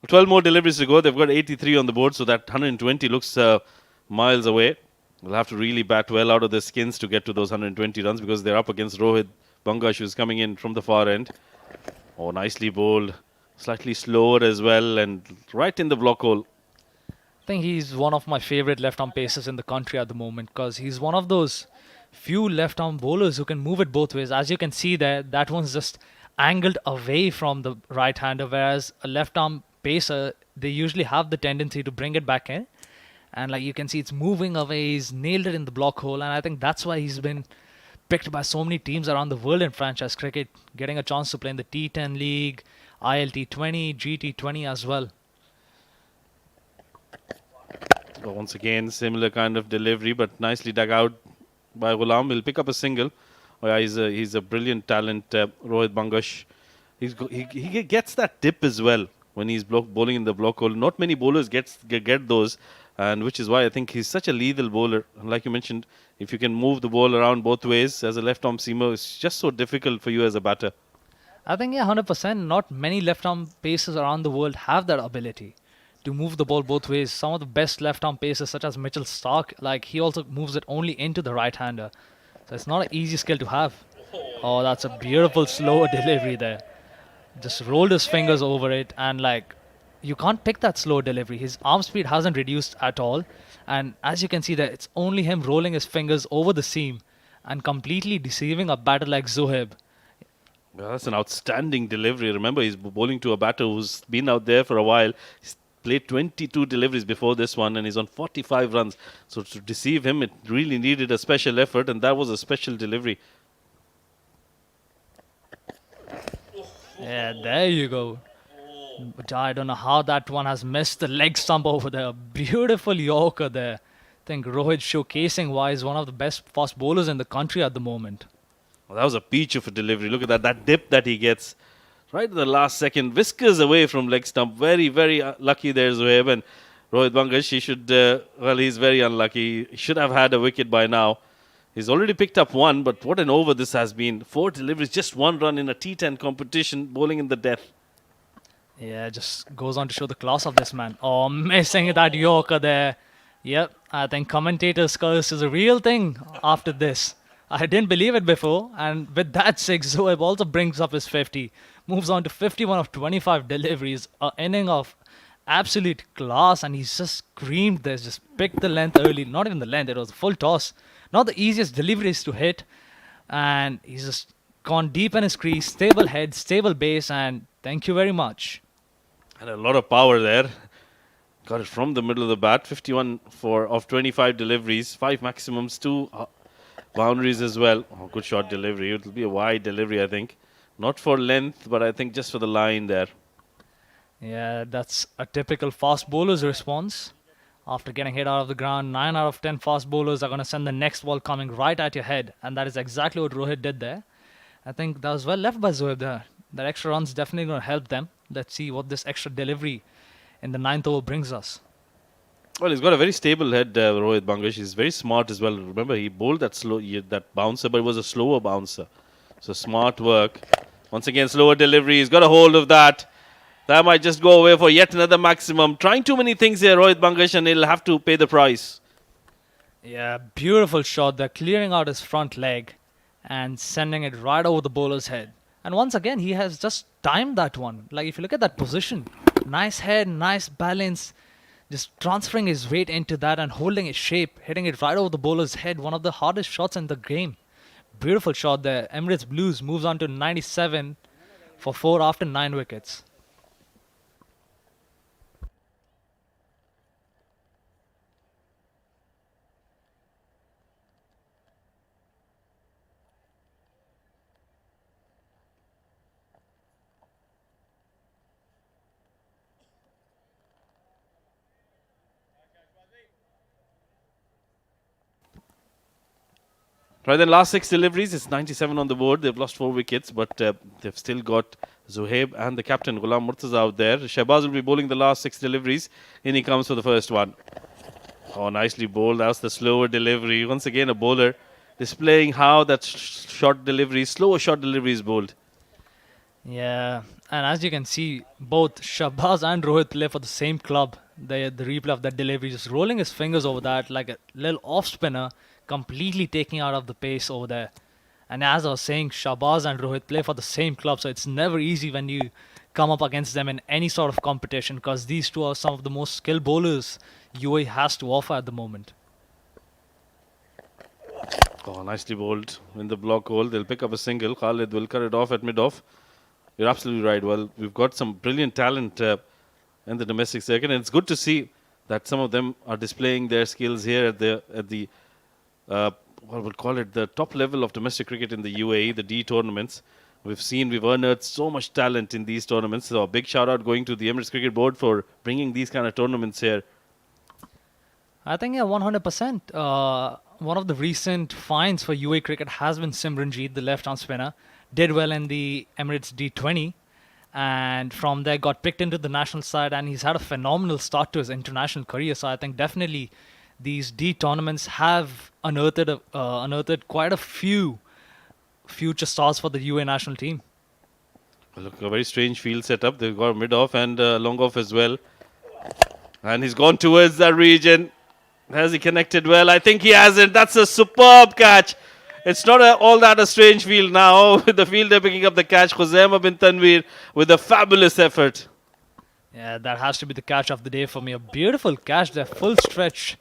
Twelve more deliveries to go. They've got 83 on the board, so that 120 looks miles away. They'll have to really bat well out of their skins to get to those 120 runs, because they're up against Rohit Bangash, who's coming in from the far end. Oh, nicely bowled. Slightly slower as well, and right in the block hole. I think he's one of my favorite left-arm pacers in the country at the moment, because he's one of those few left-arm bowlers who can move it both ways. As you can see there, that one's just angled away from the right-hander, whereas a left-arm pacer, they usually have the tendency to bring it back in. And like you can see, it's moving away. He's nailed it in the block hole, and I think that's why he's been picked by so many teams around the world in franchise cricket, getting a chance to play in the T10 League, ILT20, GT20 as well. Once again, similar kind of delivery, but nicely dug out by Ghulam. He'll pick up a single. Oh, yeah, he's a brilliant talent, Rohit Bangash. He gets that dip as well. when he's bowling in the block hole. Not many bowlers get those, and which is why I think he's such a lethal bowler. And like you mentioned, if you can move the ball around both ways as a left-arm seamer, it's just so difficult for you as a batter. I think, yeah, 100%. Not many left-arm pacers around the world have that ability to move the ball both ways. Some of the best left-arm pacers, such as Mitchell Stark, like he also moves it only into the right-hander. So it's not an easy skill to have. Oh, that's a beautiful slow delivery there. Just rolled his fingers over it, and like you can't pick that slow delivery. His arm speed hasn't reduced at all, and as you can see there, it's only him rolling his fingers over the seam and completely deceiving a batter like Zohaib. Well, that's an outstanding delivery. Remember, he's bowling to a batter who's been out there for a while. He's played 22 deliveries before this one, and he's on 45 runs. So to deceive him, it really needed a special effort, and that was a special delivery. Yeah, there you go. But I don't know how that one has missed the leg stump over there. Beautiful Yorker there. I think Rohit showcasing why he's one of the best fast bowlers in the country at the moment. Well, that was a peach of a delivery. Look at that dip that he gets right at the last second. Whiskers away from leg stump. Very, very lucky there, Zohaib. And Rohit Bangash, he should, he's very unlucky. He should have had a wicket by now. He's already picked up one, but what an over this has been. 4 deliveries, just 1 run in a T10 competition, bowling in the death. Yeah, just goes on to show the class of this man. Oh, missing that Yorker there. Yep, I think commentator's curse is a real thing after this. I didn't believe it before, and with that 6, Zohaib also brings up his 50. Moves on to 51 of 25 deliveries. An inning of absolute class, and he's just screamed this. Just picked the length early. Not even the length, it was a full toss. Not the easiest deliveries to hit, and he's just gone deep in his crease. Stable head, stable base, and thank you very much. And a lot of power there. Got it from the middle of the bat. 51 of 25 deliveries. 5 maximums, 2 boundaries as well. Oh, good shot delivery. It'll be a wide delivery, I think. Not for length, but I think just for the line there. Yeah, that's a typical fast bowler's response. After getting hit out of the ground, 9 out of 10 fast bowlers are going to send the next ball coming right at your head. And that is exactly what Rohit did there. I think that was well left by Zohaib there. That extra run's definitely going to help them. Let's see what this extra delivery in the 9th over brings us. Well, he's got a very stable head, Rohit Bangash. He's very smart as well. Remember, he bowled that bouncer, but it was a slower bouncer. So smart work. Once again, slower delivery. He's got a hold of that. That might just go away for yet another maximum. Trying too many things here, Rohit Bangash, and he'll have to pay the price. Yeah, beautiful shot there. Clearing out his front leg and sending it right over the bowler's head. And once again, he has just timed that one. Like, if you look at that position, nice head, nice balance. Just transferring his weight into that and holding his shape, hitting it right over the bowler's head. One of the hardest shots in the game. Beautiful shot there. Emirates Blues moves on to 97 for 4 after 9 wickets. Right then, last 6 deliveries. It's 97 on the board. They've lost 4 wickets, but they've still got Zohaib and the captain, Ghulam Murtaza, out there. Shahbaz will be bowling the last 6 deliveries. In he comes for the first one. Oh, nicely bowled. That was the slower delivery. Once again, a bowler displaying how that short delivery, slower short delivery is bowled. Yeah, and as you can see, both Shahbaz and Rohit play for the same club. The replay of that delivery, just rolling his fingers over that like a little off spinner, completely taking out of the pace over there. And as I was saying, Shahbaz and Rohit play for the same club, so it's never easy when you come up against them in any sort of competition, because these two are some of the most skilled bowlers UAE has to offer at the moment. Oh, nicely bowled in the block hole. They'll pick up a single. Khalid will cut it off at mid-off. You're absolutely right. Well, we've got some brilliant talent in the domestic circuit, and it's good to see that some of them are displaying their skills here at the what we'll call it, the top level of domestic cricket in the UAE, the D tournaments. We've unearthed so much talent in these tournaments. So a big shout out going to the Emirates Cricket Board for bringing these kind of tournaments here. I think, yeah, 100%. One of the recent finds for UAE cricket has been Simranjeet, the left-arm spinner. Did well in the Emirates D20. and from there got picked into the national side, and he's had a phenomenal start to his international career. So I think definitely these D tournaments have unearthed quite a few future stars for the UAE national team. Look, a very strange field setup. They've got mid off and long off as well. And he's gone towards that region. Has he connected well? I think he hasn't. That's a superb catch. It's not all that a strange field now. With the fielder picking up the catch, Khuzaima bin Tanveer with a fabulous effort. Yeah, that has to be the catch of the day for me. A beautiful catch there, full stretch,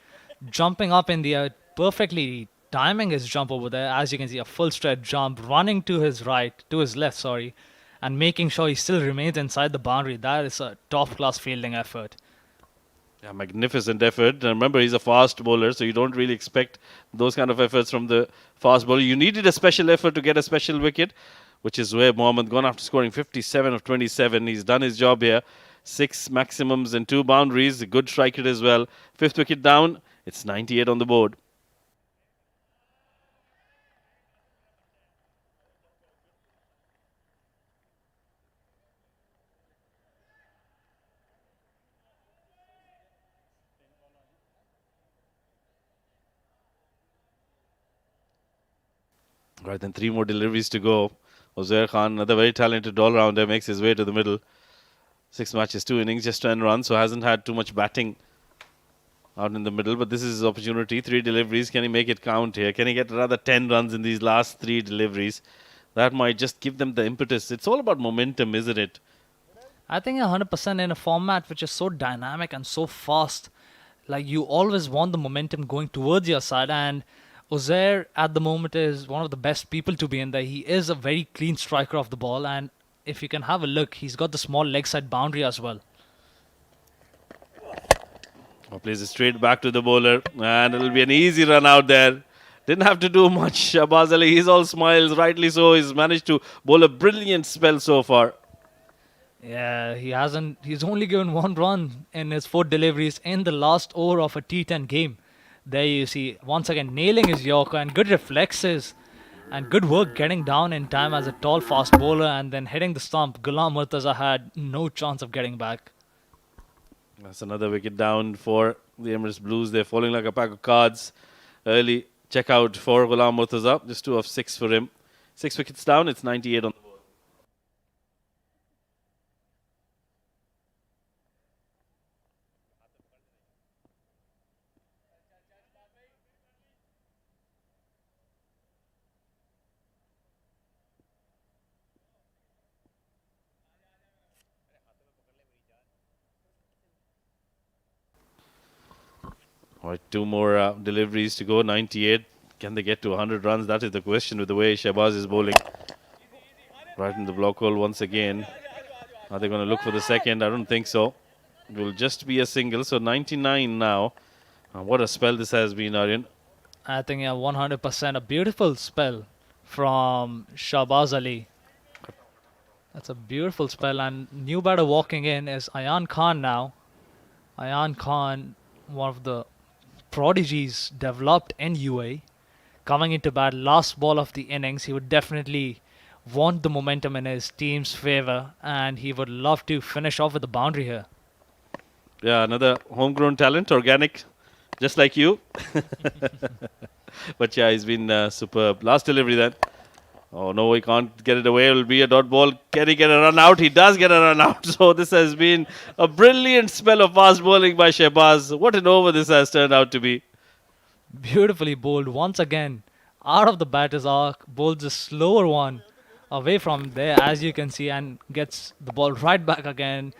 jumping up in the air, perfectly timing his jump over there. As you can see, a full stretch jump, running to his left, and making sure he still remains inside the boundary. That is a top-class fielding effort. Yeah, magnificent effort. And remember, he's a fast bowler, so you don't really expect those kind of efforts from the fast bowler. You needed a special effort to get a special wicket, which is where Mohammad gone after scoring 57 of 27. He's done his job here. 6 maximums and 2 boundaries. A good strike rate as well. 5th wicket down. It's 98 on the board. Right, then 3 more deliveries to go. Uzair Khan, another very talented all-rounder, makes his way to the middle. 6 matches, 2 innings, just 10 runs, so hasn't had too much batting out in the middle. But this is his opportunity. 3 deliveries. Can he make it count here? Can he get another 10 runs in these last 3 deliveries? That might just give them the impetus. It's all about momentum, isn't it? I think 100% in a format which is so dynamic and so fast. Like, you always want the momentum going towards your side, and Uzair at the moment is one of the best people to be in there. He is a very clean striker of the ball, and if you can have a look, he's got the small leg side boundary as well. Plays it straight back to the bowler, and it'll be an easy run out there. Didn't have to do much. Shahbaz Ali, he's all smiles, rightly so. He's managed to bowl a brilliant spell so far. Yeah, he's only given 1 run in his 4 deliveries in the last over of a T10 game. There you see, once again, nailing his Yorker, and good reflexes and good work getting down in time as a tall, fast bowler, and then hitting the stump. Ghulam Murtaza had no chance of getting back. That's another wicket down for the Emirates Blues. They're falling like a pack of cards. Early check out for Ghulam Murtaza. Just 2 of 6 for him. 6 wickets down. It's 98 on the board. All right, 2 more deliveries to go. 98. Can they get to 100 runs? That is the question with the way Shahbaz is bowling. Right in the block hole once again. Are they going to look for the second? I don't think so. It will just be a single. So 99 now. What a spell this has been, Aryan. I think 100% a beautiful spell from Shahbaz Ali. That's a beautiful spell, and new batter walking in is Ayan Khan now. Ayan Khan, one of the prodigies developed in UAE, coming into bat, last ball of the innings. He would definitely want the momentum in his team's favour, and he would love to finish off with the boundary here. Yeah, another homegrown talent, organic, just like you. But yeah, he's been superb. Last delivery then. Oh no, he can't get it away. It will be a dot ball. Can he get a run out? He does get a run out. So this has been a brilliant spell of fast bowling by Shahbaz. What an over this has turned out to be. Beautifully bowled once again. Out of the batter's arc, bowls a slower one away from there, as you can see, and gets the ball right back again.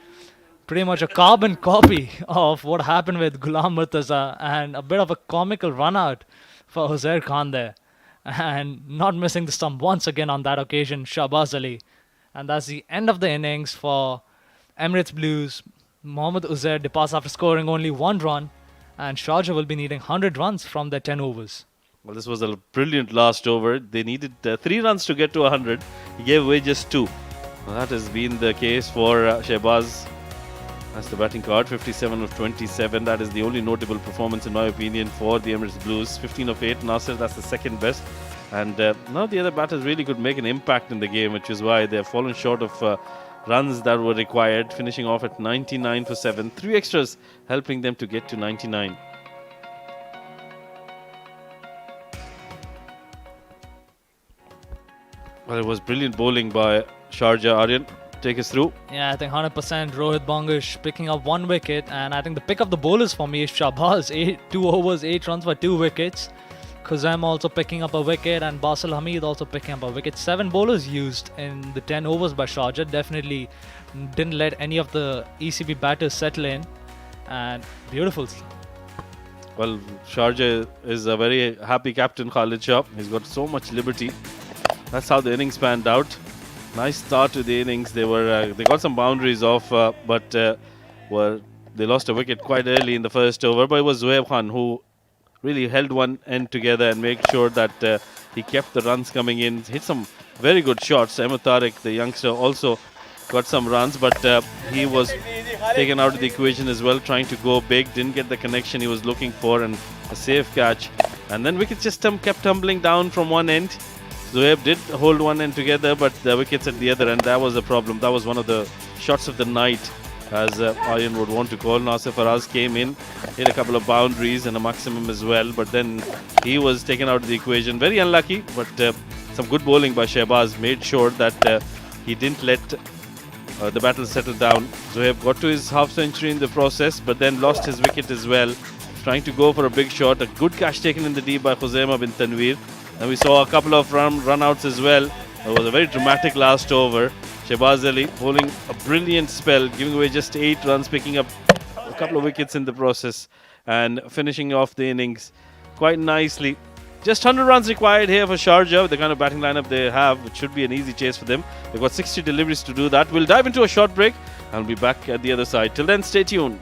Pretty much a carbon copy of what happened with Ghulam Murtaza, and a bit of a comical run out for Uzair Khan there. And not missing the stump once again on that occasion, Shahbaz Ali. And that's the end of the innings for Emirates Blues. Mohammad Uzair departs after scoring only 1 run, and Sharjah will be needing 100 runs from their 10 overs. Well, this was a brilliant last over. They needed 3 runs to get to 100. He gave away just 2. Well, that has been the case for Shahbaz. That's the batting card, 57 of 27. That is the only notable performance, in my opinion, for the Emirates Blues. 15 of 8. Nasser, that's the second best. And now the other batters really could make an impact in the game, which is why they have fallen short of runs that were required, finishing off at 99 for 7. 3 extras helping them to get to 99. Well, it was brilliant bowling by Sharjah. Aryan, take us through. Yeah, I think 100% Rohit Bongish picking up 1 wicket, and I think the pick of the bowlers for me is Shahbaz, 2 overs, 8 runs for 2 wickets. Khuzam also picking up a wicket, and Basil Hamid also picking up a wicket. 7 bowlers used in the 10 overs by Sharjah. Definitely didn't let any of the ECB batters settle in, and beautiful. Well, Sharjah is a very happy captain, Khalid Shah. He's got so much liberty. That's how the innings panned out. Nice start to the innings. They got some boundaries off, but they lost a wicket quite early in the first over. But it was Zohaib Khan who really held one end together and made sure that he kept the runs coming in. Hit some very good shots. Ahmed Tariq, the youngster, also got some runs, but he was taken out of the equation as well, trying to go big. Didn't get the connection he was looking for, and a safe catch. And then wickets just kept tumbling down from one end. Zohaib did hold one end together, but the wickets at the other end, that was a problem. That was one of the shots of the night, as Aryan would want to call. Nasir Faraz came in, hit a couple of boundaries and a maximum as well, but then he was taken out of the equation. Very unlucky, but some good bowling by Shahbaz made sure that he didn't let the battle settle down. Zohaib got to his half century in the process, but then lost his wicket as well, trying to go for a big shot. A good catch taken in the deep by Khuzaimah bin Tanveer. And we saw a couple of run-outs as well. It was a very dramatic last over. Shahbaz Ali bowling a brilliant spell, giving away just 8 runs, picking up a couple of wickets in the process, and finishing off the innings quite nicely. Just 100 runs required here for Sharjah with the kind of batting lineup they have, which should be an easy chase for them. They've got 60 deliveries to do that. We'll dive into a short break and we'll be back at the other side. Till then, stay tuned.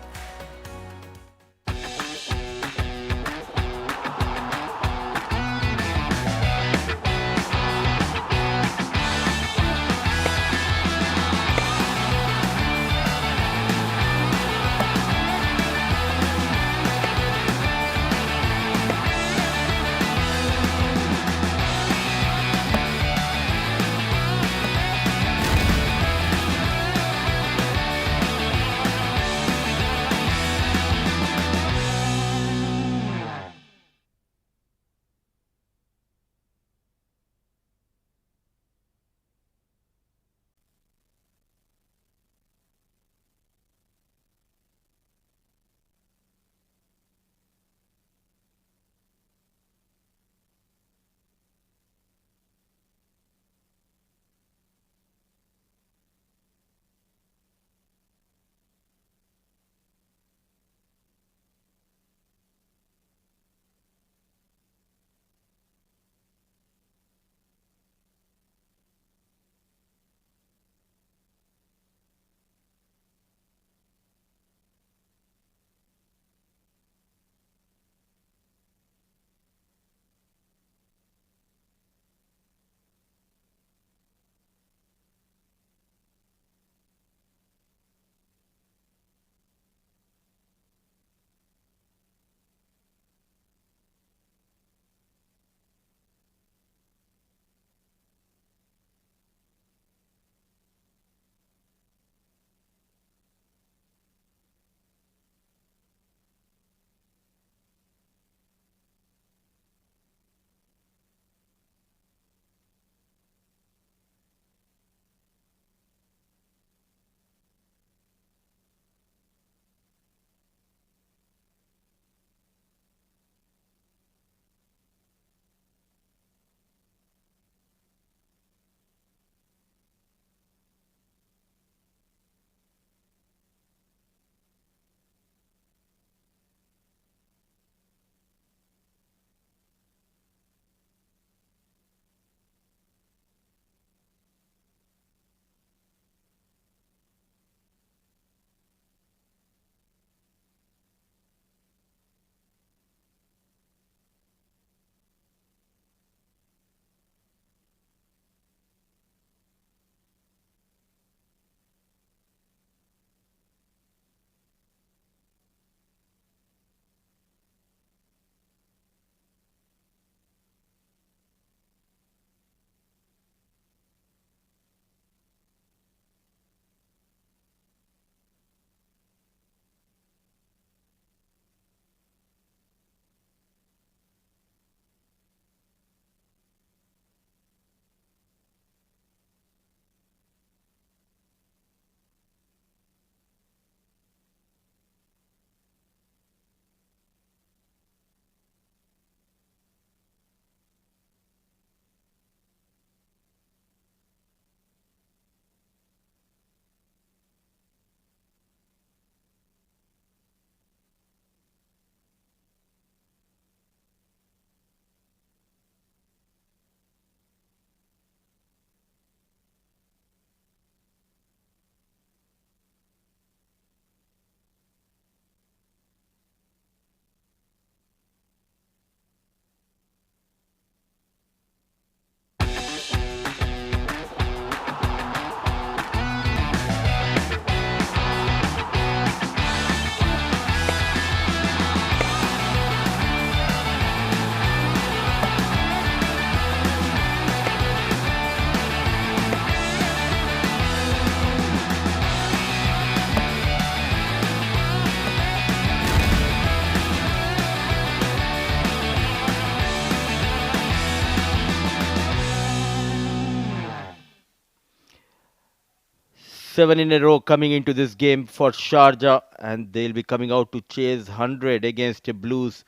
7 in a row coming into this game for Sharjah, and they'll be coming out to chase 100 against the Blues.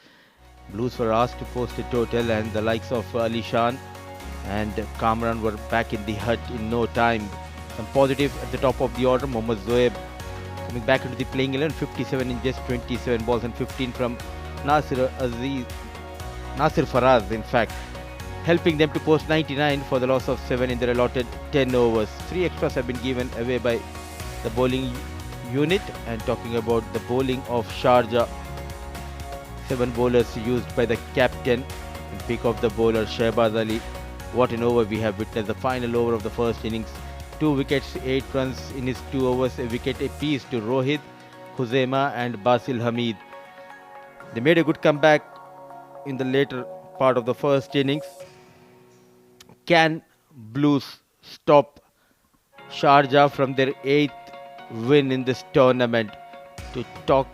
Blues were asked to post a total, and the likes of Ali Shan and Kamran were back in the hut in no time. Some positive at the top of the order. Mohammad Zoeb coming back into the playing 11, 57 in just 27 balls and 15 from Nasir Faraz, in fact, helping them to post 99 for the loss of 7 in their allotted 10 overs. 3 extras have been given away by the bowling unit. And talking about the bowling of Sharjah, 7 bowlers used by the captain. And pick of the bowler Shehbaz Ali. What an over we have witnessed. The final over of the first innings. 2 wickets, 8 runs in his 2 overs. A wicket apiece to Rohit, Khuzaima and Basil Hamid. They made a good comeback in the later part of the first innings. Can Blues stop Sharjah from their 8th win in this tournament? To talk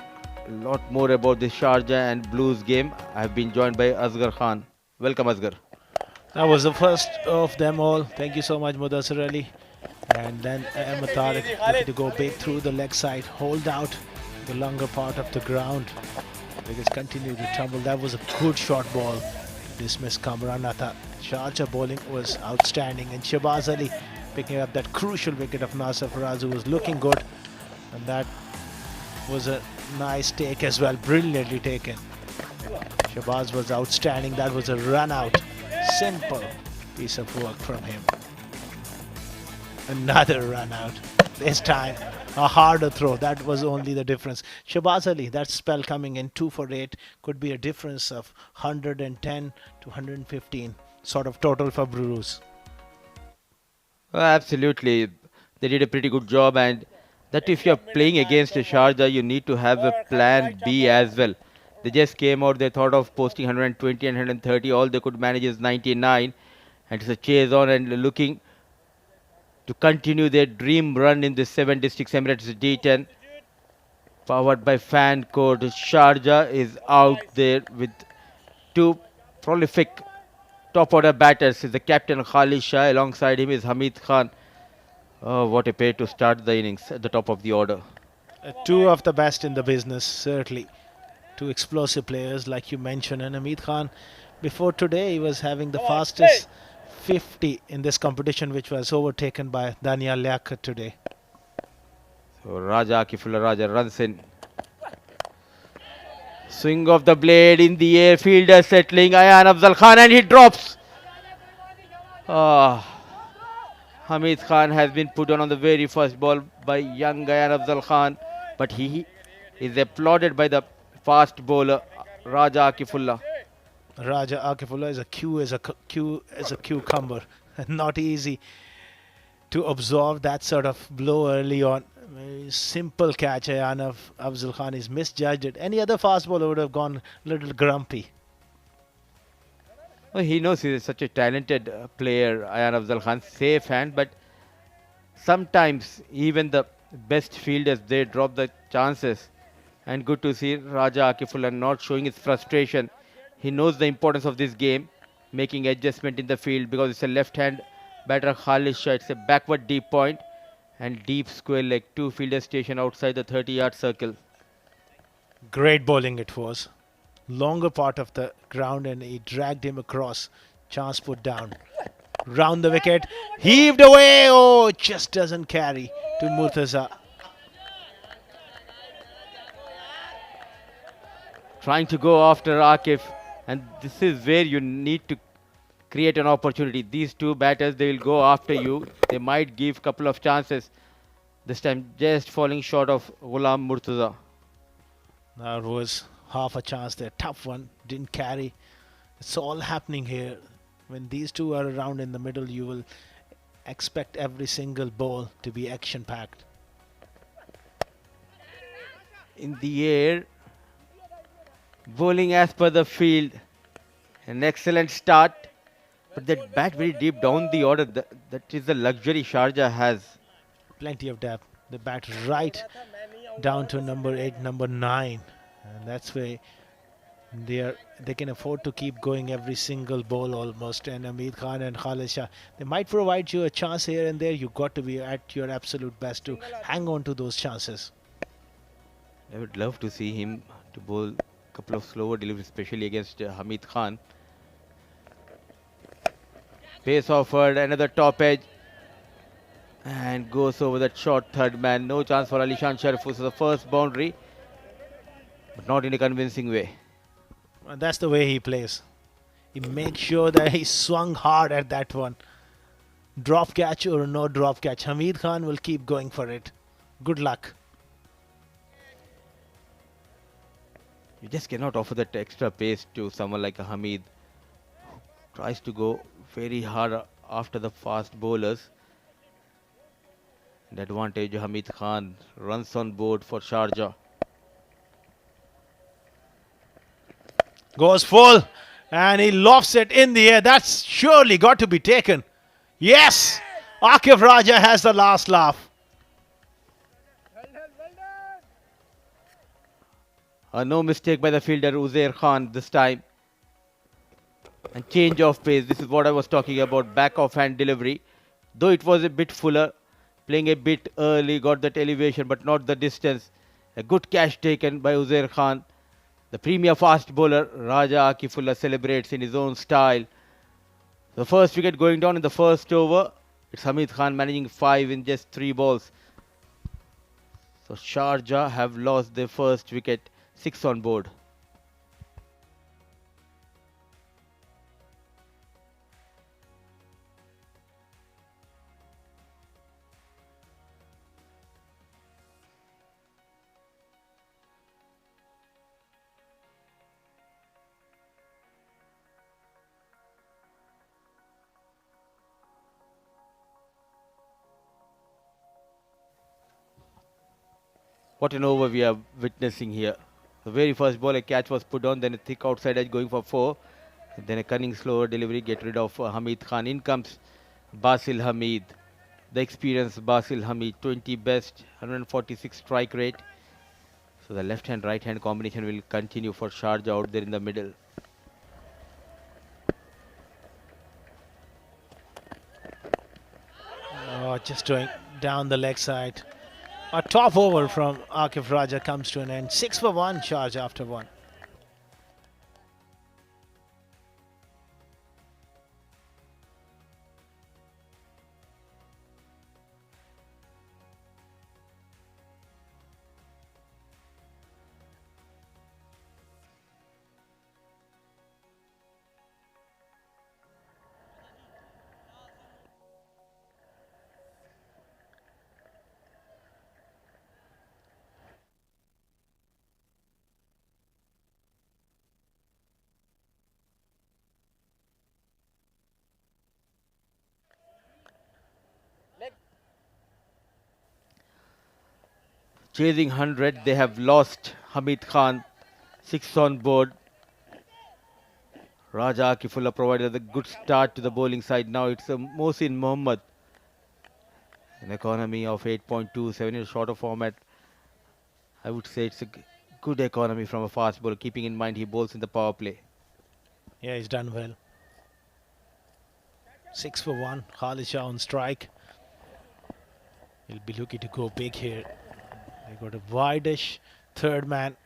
a lot more about the Sharjah and Blues game, I have been joined by Asghar Khan. Welcome, Asghar. That was the first of them all. Thank you so much, Mudassir Ali. And then Ahmed Tariq looking to go big through the leg side, hold out the longer part of the ground. Wickets continue to tumble. That was a good short ball to dismiss Kamran. Sharjah bowling was outstanding, and Shehbaz Ali picking up that crucial wicket of Nasir Faraz, who was looking good, and that was a nice take as well, brilliantly taken. Shehbaz was outstanding. That was a run out. Simple piece of work from him. Another run out. This time a harder throw. That was only the difference. Shehbaz Ali, that spell coming in 2 for 8 could be a difference of 110 to 115 sort of total for Blues. Absolutely. They did a pretty good job, and that if you're playing against a Sharjah, you need to have a plan B as well. They just came out, they thought of posting 120 and 130. All they could manage is 99. And it's a chase on and looking to continue their dream run in the 7 districts Emirates D10. Powered by fan code. Sharjah is out there with 2 prolific top order batters. The captain Khalid Shah, alongside him is Hamid Khan. Oh, what a pair to start the innings at the top of the order. 2 of the best in the business, certainly. 2 explosive players, like you mentioned. And Hamid Khan, before today, he was having the fastest 50 in this competition, which was overtaken by Daniel Liaquat today. So Raja Akifullah Raja runs in. Swing of the blade in the air, fielder settling, Ayan Afzal Khan, and he drops. Hamid Khan has been put on the very first ball by young Ayan Afzal Khan, but he is applauded by the fast bowler Raja Akifullah. Raja Akifullah is a cucumber. Not easy to absorb that sort of blow early on. Very simple catch. Ayan Afzal Khan is misjudged it. Any other fast bowler would have gone a little grumpy. Well, he knows he is such a talented player, Ayan Afzal Khan, safe hand, but sometimes even the best fielders, they drop the chances. And good to see Raja Akifullah not showing his frustration. He knows the importance of this game, making adjustment in the field because it's a left-hand batter Khalid Shah. It's a backward deep point and deep square leg, 2 fielders stationed outside the 30-yard circle. Great bowling it was. Longer part of the ground, and he dragged him across. Chance put down. Round the wicket. Heaved away. Oh, just doesn't carry to Murtaza. Trying to go after Akif, and this is where you need to create an opportunity. These 2 batters, they will go after you. They might give a couple of chances. This time just falling short of Ghulam Murtaza. That was half a chance there. Tough one. Didn't carry. It's all happening here. When these 2 are around in the middle, you will expect every single ball to be action-packed. In the air, bowling as per the field. An excellent start. But that bat very deep down the order, that is the luxury Sharjah has. Plenty of depth. The bat right down to number 8, number 9. And that's where They can afford to keep going every single ball almost. And Hamid Khan and Khalid Shah, they might provide you a chance here and there. You've got to be at your absolute best to hang on to those chances. I would love to see him to bowl a couple of slower deliveries, especially against Hamid Khan. Pace offered, another top edge. And goes over that short third man. No chance for Alishan Sharif. So the first boundary, but not in a convincing way. And that's the way he plays. He makes sure that he swung hard at that one. Drop catch or no drop catch, Hamid Khan will keep going for it. Good luck. You just cannot offer that extra pace to someone like a Hamid, who tries to go very hard after the fast bowlers. The advantage, Hamid Khan runs on board for Sharjah. Goes full and he lofts it in the air. That's surely got to be taken. Yes! Akif Raja has the last laugh. No mistake by the fielder Uzair Khan this time. And change of pace. This is what I was talking about. Back off hand delivery. Though it was a bit fuller, playing a bit early, got that elevation but not the distance. A good catch taken by Uzair Khan. The premier fast bowler Raja Akifullah celebrates in his own style. The first wicket going down in the first over. It's Hamid Khan managing 5 in just 3 balls. So Sharjah have lost their first wicket, 6 on board. What an over we are witnessing here. The very first ball, a catch was put on, then a thick outside edge going for 4. Then a cunning slower delivery, get rid of Hamid Khan. In comes Basil Hamid. The experienced Basil Hamid, 20 best, 146 strike rate. So the left hand, right hand combination will continue for Sharjah out there in the middle. Oh, just going down the leg side. A top over from Akif Raja comes to an end. 6 for 1 charge after 1. Chasing 100, they have lost Hamid Khan, 6 on board. Raja Akifullah provided a good start to the bowling side. Now it's Mohsin Mohammad. An economy of 8.27 in a shorter format. I would say it's a good economy from a fast bowler, keeping in mind he bowls in the power play. Yeah, he's done well. 6 for 1. Khalid Shah on strike. He'll be looking to go big here. They got a wide-ish third man.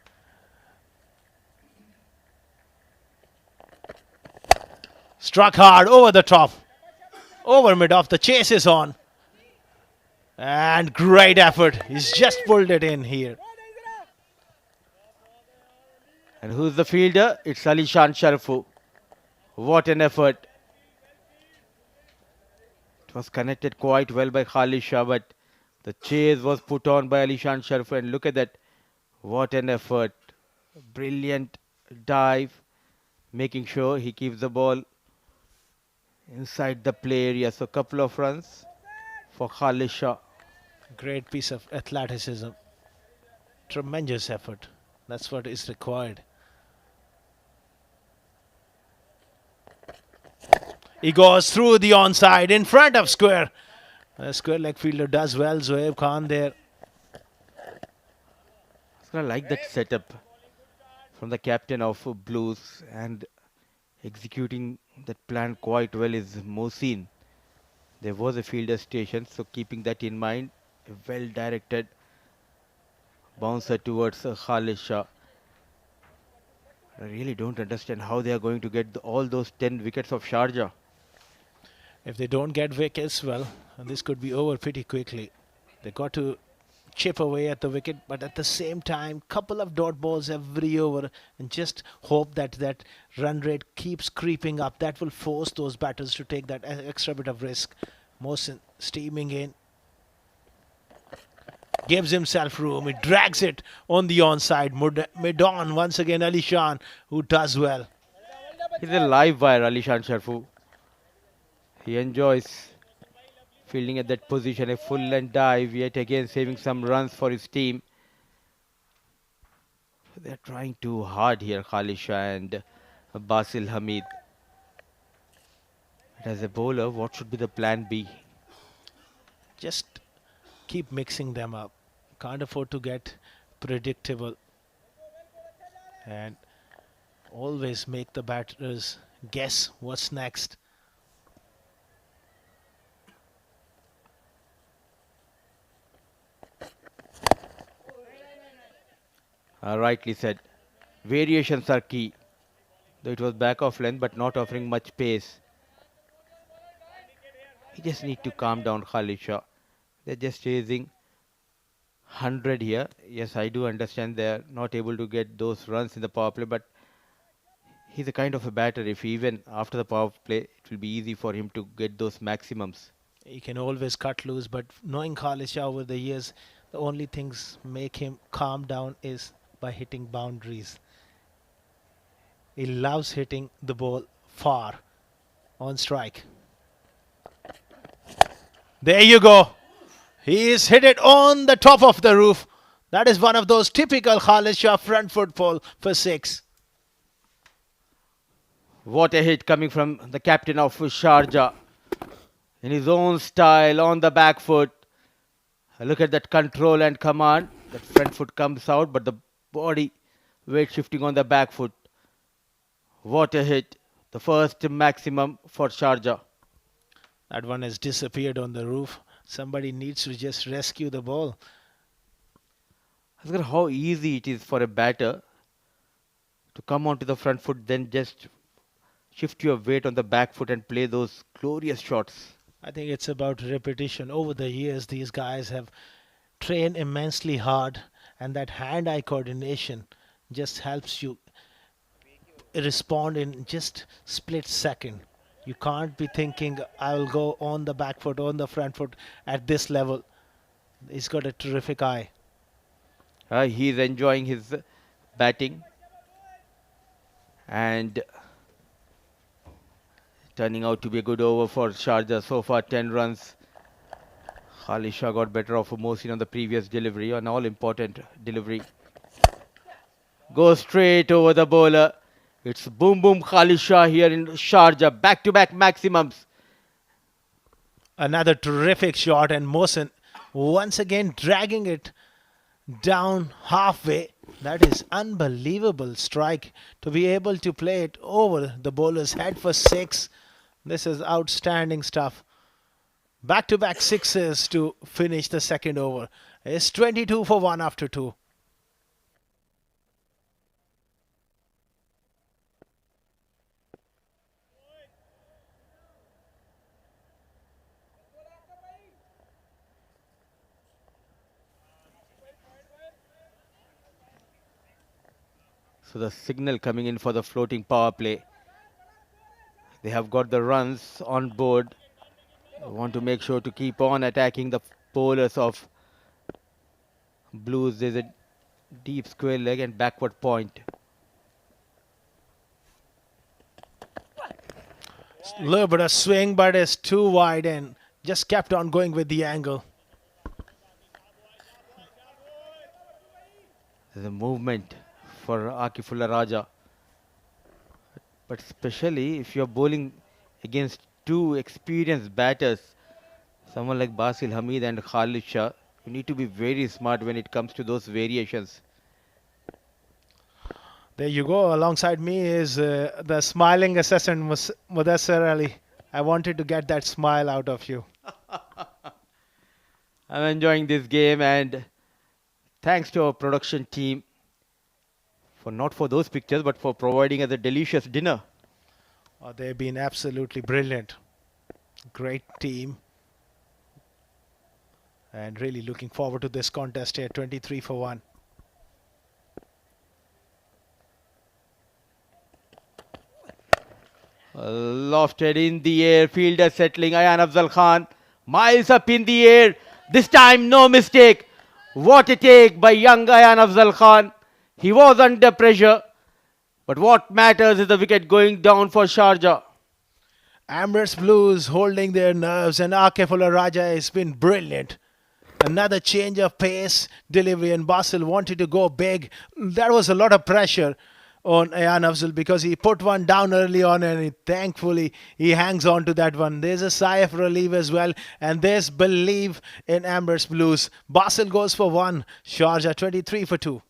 Struck hard over the top. Over mid-off. The chase is on. And great effort. He's just pulled it in here. And who's the fielder? It's Alishan Sharifu. What an effort. It was connected quite well by Khalid Shah, but the chase was put on by Alishan Sharifu. And look at that. What an effort. Brilliant dive. Making sure he keeps the ball inside the play area. So a couple of runs for Khalid Shah. Great piece of athleticism. Tremendous effort. That's what is required. He goes through the onside in front of square. The square leg fielder does well. Zohaib Khan there. I like that setup. from the captain of Blues, and executing that plan quite well is Mohsin. There was a fielder station, so keeping that in mind, a well-directed bouncer towards Khalid Shah. I really don't understand how they are going to get all those 10 wickets of Sharjah. If they don't get wickets, well, this could be over pretty quickly. They got to chip away at the wicket, but at the same time, couple of dot balls every over, and just hope that that run rate keeps creeping up. That will force those batters to take that extra bit of risk. Mohsin steaming in, gives himself room. He drags it on the onside. Mid-on once again, Ali Shan, who does well. He's a live wire, Alishan Sharfu. He enjoys fielding at that position, a full and dive, yet again saving some runs for his team. They're trying too hard here, Khalid Shah and Basil Hamid. As a bowler, what should be the plan B? Just keep mixing them up. Can't afford to get predictable. And always make the batters guess what's next. Rightly said. Variations are key. Though it was back of length, but not offering much pace. He just need to calm down, Khalid Shah. They're just chasing 100 here. Yes, I do understand they're not able to get those runs in the power play, but he's a kind of a batter. If even after the power play, it will be easy for him to get those maximums. He can always cut loose, but knowing Khalid Shah over the years, the only things make him calm down is by hitting boundaries. He loves hitting the ball far on strike. There you go. He's hit it on the top of the roof. That is one of those typical Khalid Shah front foot pull for 6. What a hit coming from the captain of Sharjah. In his own style, on the back foot. Look at that control and command. That front foot comes out, but the body weight shifting on the back foot. What a hit. The first maximum for Sharjah. That one has disappeared on the roof. Somebody needs to just rescue the ball. Asghar, how easy it is for a batter to come onto the front foot, then just shift your weight on the back foot and play those glorious shots. I think it's about repetition. Over the years, these guys have trained immensely hard, and that hand-eye coordination just helps you respond in just split second. You can't be thinking, I'll go on the back foot, on the front foot at this level. He's got a terrific eye. He's enjoying his batting and turning out to be a good over for Sharjah. So far, 10 runs. Khalid Shah got better off of Mohsin on the previous delivery, an all-important delivery. Goes straight over the bowler. It's boom boom Khalid Shah here in Sharjah. Back-to-back maximums. Another terrific shot, and Mohsin once again dragging it down halfway. That is unbelievable strike to be able to play it over the bowler's head for 6. This is outstanding stuff. Back-to-back sixes to finish the second over. It's 22 for 1 after 2. So the signal coming in for the floating power play. They have got the runs on board. They want to make sure to keep on attacking the bowlers of Blues. There's a deep square leg and backward point. Little bit of swing, but it's too wide and just kept on going with the angle. There's a movement for Akifullah Raja. But especially if you're bowling against two experienced batters, someone like Basil Hamid and Khalid Shah, you need to be very smart when it comes to those variations. There you go. Alongside me is the smiling assassin, Mudassar Ali. I wanted to get that smile out of you. I'm enjoying this game, and thanks to our production team for not for those pictures, but for providing us a delicious dinner. Oh, they've been absolutely brilliant. Great team. And really looking forward to this contest here. 23 for 1. Lofted in the air, fielder settling, Ayan Afzal Khan, miles up in the air, this time no mistake. What a take by young Ayan Afzal Khan. He was under pressure, but what matters is the wicket going down for Sharjah. Emirates Blues holding their nerves, and Akifullah Raja has been brilliant. Another change of pace, delivery, and Basil wanted to go big. There was a lot of pressure on Ayan Afzal because he put one down early on, and thankfully he hangs on to that one. There's a sigh of relief as well, and there's belief in Emirates Blues. Basil goes for 1, Sharjah 23 for 2.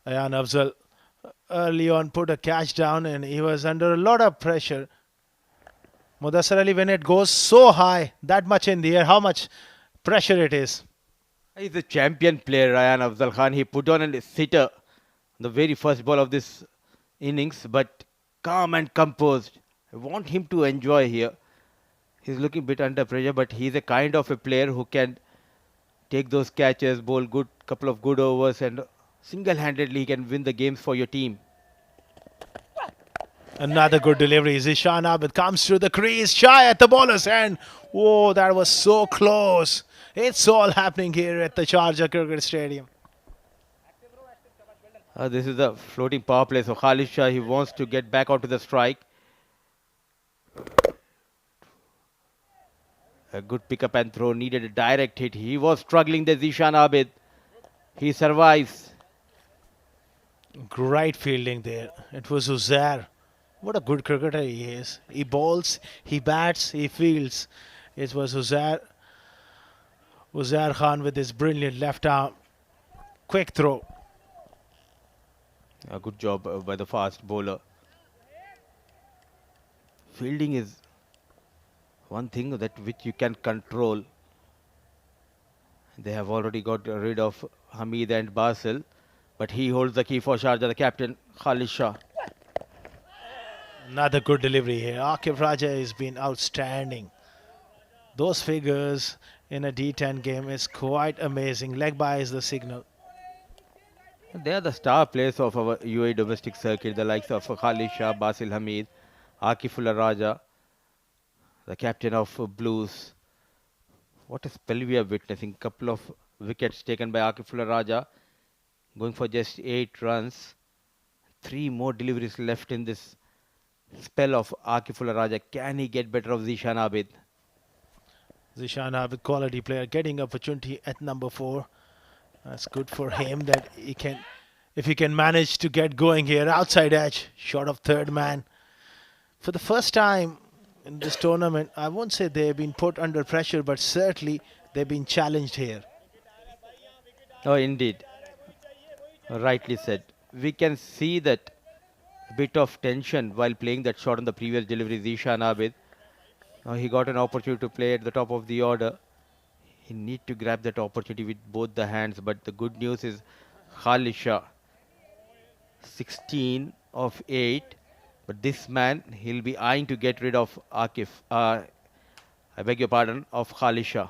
Ayan Afzal early on put a catch down, and he was under a lot of pressure. Mudassar Ali, when it goes so high, that much in the air, how much pressure it is. He's a champion player, Ayan Afzal Khan. He put on a sitter the very first ball of this innings, but calm and composed. I want him to enjoy here. He's looking a bit under pressure, but he's a kind of a player who can take those catches, bowl good couple of good overs, and single-handedly he can win the games for your team. Another good delivery. Zishan Abid comes through the crease, shy at the bowler's hand. Whoa, that was so close. It's all happening here at the Sharjah Cricket Stadium. This is a floating power play, so Khalid Shah, he wants to get back onto the strike. A good pickup and throw, needed a direct hit. He was struggling, the Zishan Abid. He survives. Great fielding there. It was Uzair. What a good cricketer he is. He bowls, he bats, he fields. It was Uzair Khan with his brilliant left arm. Quick throw. A good job by the fast bowler. Fielding is one thing that which you can control. They have already got rid of Hamid and Basil, but he holds the key for Sharjah, the captain, Khalid Shah. Another good delivery here. Akif Raja has been outstanding. Those figures in a D10 game is quite amazing. Leg by is the signal. They are the star players of our UAE domestic circuit, the likes of Khalid Shah, Basil Hamid, Akifullah Raja, the captain of Blues. What a spell we are witnessing. Couple of wickets taken by Akifullah Raja, going for just 8 runs. 3 more deliveries left in this spell of Akifullah Raja. Can he get better of Zishan Abid? Zishan Abid, quality player, getting opportunity at number 4. That's good for him that he can, if he can manage to get going here. Outside edge, short of third man. For the first time in this tournament, I won't say they've been put under pressure, but certainly they've been challenged here. Oh, indeed. Rightly said. We can see that bit of tension while playing that shot on the previous delivery, Zishan Abid. Now he got an opportunity to play at the top of the order. He need to grab that opportunity with both the hands, but the good news is Khalid Shah, 16 of 8, but this man, he'll be eyeing to get rid of Akif, I beg your pardon, of Khalid Shah.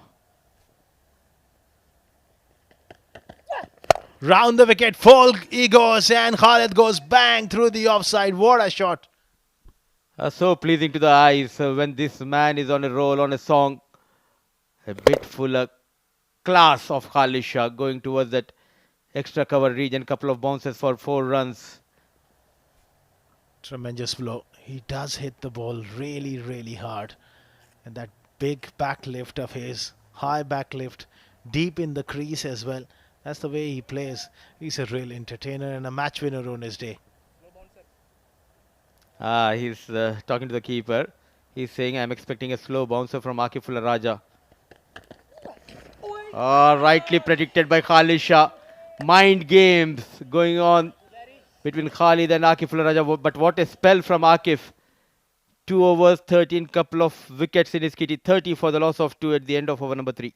Round the wicket, full he goes, and Khalid goes bang through the offside. What a shot. So pleasing to the eyes when this man is on a roll, on a song. A bit fuller class of Khalid Shah going towards that extra cover region. Couple of bounces for 4 runs. Tremendous blow. He does hit the ball really, really hard. And that big back lift of his, high back lift, deep in the crease as well. That's the way he plays. He's a real entertainer and a match winner on his day. He's talking to the keeper. He's saying, I'm expecting a slow bouncer from Akifullah Raja. Rightly predicted by Khalid Shah. Mind games going on between Khalid and Akifullah Raja. But what a spell from Akif. 2 overs, 13, couple of wickets in his kitty. 30 for the loss of 2 at the end of over number 3.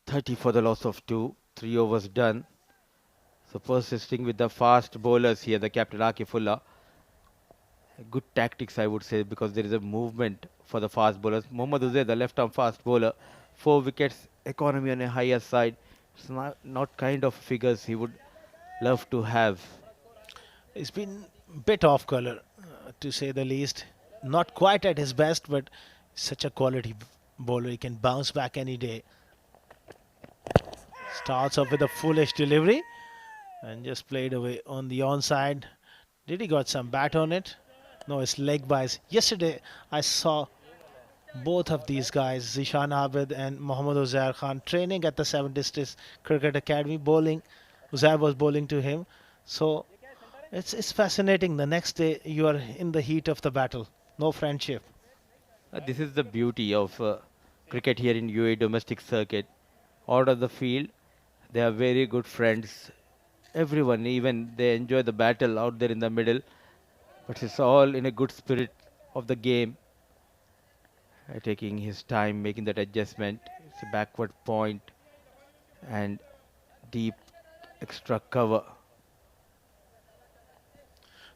.30 for the loss of 2. 3 overs done. So persisting with the fast bowlers here, the captain Akifullah. Good tactics, I would say, because there is a movement for the fast bowlers. Mohammad Uzair, the left-arm fast bowler, 4 wickets, economy on a higher side. It's not kind of figures he would love to have. He's been a bit off colour, to say the least. Not quite at his best, but such a quality bowler. He can bounce back any day. Starts off with a foolish delivery and just played away on the onside. Did he got some bat on it? No, it's leg bias. Yesterday, I saw both of these guys, Zishan Abid and Mohammad Uzair Khan, training at the 7 Districts Cricket Academy, bowling. Uzair was bowling to him. So it's fascinating. The next day, you are in the heat of the battle. No friendship. This is the beauty of cricket here in UAE domestic circuit. Out of the field, they are very good friends. Everyone, even they enjoy the battle out there in the middle. But it's all in a good spirit of the game. Taking his time, making that adjustment. It's a backward point and deep extra cover.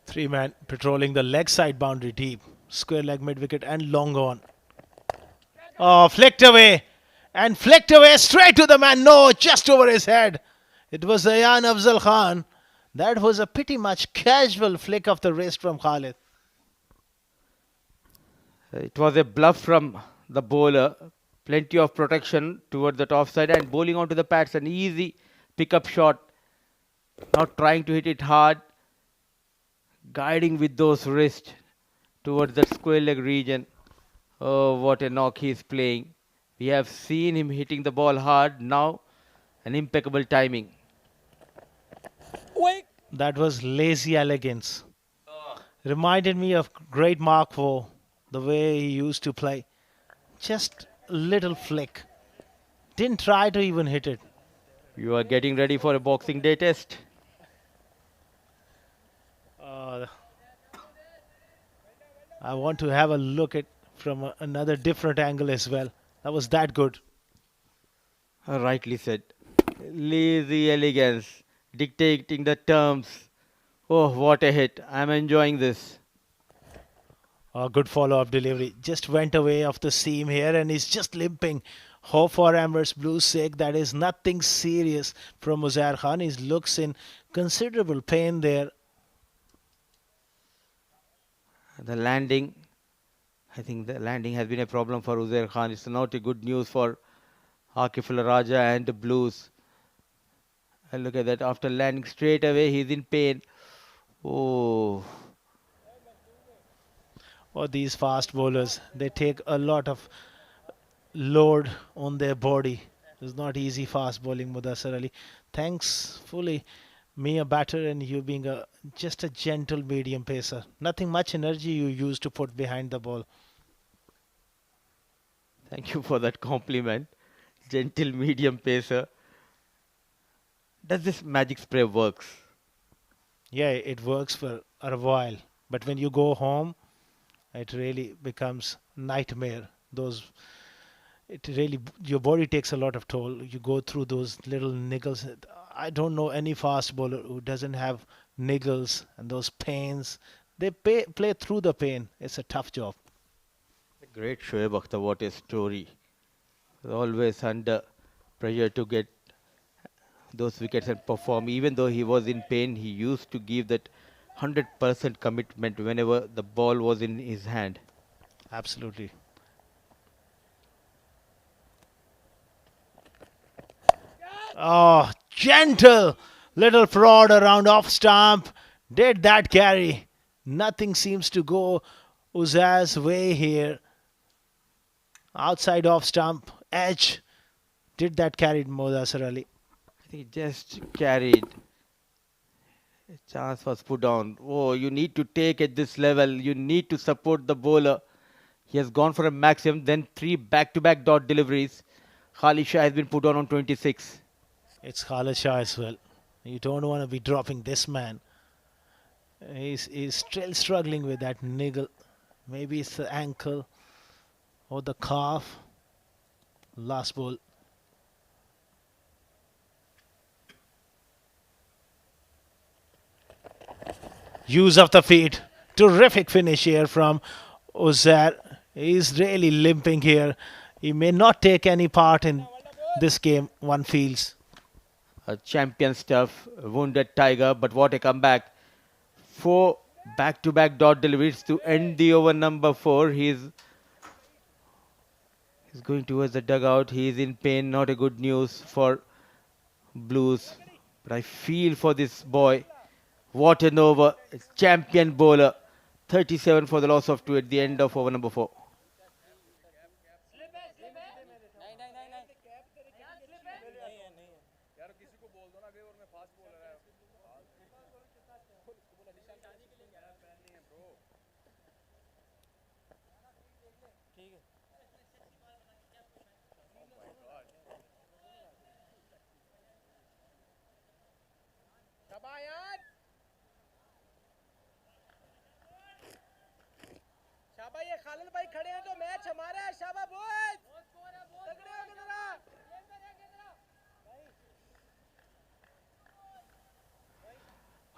3-man patrolling the leg side boundary deep. Square leg mid wicket and long on. Oh, flicked away. And flicked away straight to the man. No, just over his head. It was Zayan Afzal Khan. That was a pretty much casual flick of the wrist from Khalid. It was a bluff from the bowler. Plenty of protection towards the top side and bowling onto the pads. An easy pickup shot. Not trying to hit it hard. Guiding with those wrists towards that square leg region. Oh, what a knock he's playing. We have seen him hitting the ball hard. Now, an impeccable timing. That was lazy elegance. Reminded me of great Mark Vo, the way he used to play. Just a little flick. Didn't try to even hit it. You are getting ready for a Boxing Day test. I want to have a look at from another different angle as well. That was that good. Rightly said. Lazy elegance. Dictating the terms. Oh, what a hit. I'm enjoying this. Good follow-up delivery. Just went away off the seam here and he's just limping. Hope for Emirates Blues' sake that is nothing serious from Uzair Khan. He looks in considerable pain there. The landing. I think the landing has been a problem for Uzair Khan. It's not a good news for Akifullah Raja and the Blues. And look at that. After landing straight away, he's in pain. Oh. Or these fast bowlers, they take a lot of load on their body. It's not easy fast bowling, Mudassar Ali. Thankfully, me a batter and you being just a gentle medium pacer. Nothing much energy you use to put behind the ball. Thank you for that compliment. Gentle medium pacer. Does this magic spray works? Yeah, it works for a while. But when you go home, it really becomes nightmare. Those it really your body takes a lot of toll. You go through those little niggles. I don't know any fast bowler who doesn't have niggles and those pains. They play through the pain. It's a tough job. Great Shoaib Akhtar, what a story. Always under pressure to get those wickets and perform. Even though he was in pain, he used to give that 100% commitment whenever the ball was in his hand. Absolutely. Oh, gentle little fraud around off stump. Did that carry? Nothing seems to go Uzaz's way here. Outside off stump, edge. Did that carry Mudassir Ali? I think he just carried. A chance was put down. Oh, you need to take at this level. You need to support the bowler. He has gone for a maximum, then 3 back-to-back dot deliveries. Khalid Shah has been put on 26. It's Khalid Shah as well. You don't want to be dropping this man. He's still struggling with that niggle. Maybe it's the ankle or the calf. Last ball. Use of the feet. Terrific finish here from Uzair. He's really limping here. He may not take any part in this game, one feels. A champion stuff, wounded tiger, but what a comeback. 4 back-to-back dot deliveries to end the over number 4. He's going towards the dugout. He's in pain, not a good news for Blues. But I feel for this boy. What an over. Champion bowler. 37 for the loss of 2 at the end of over number 4.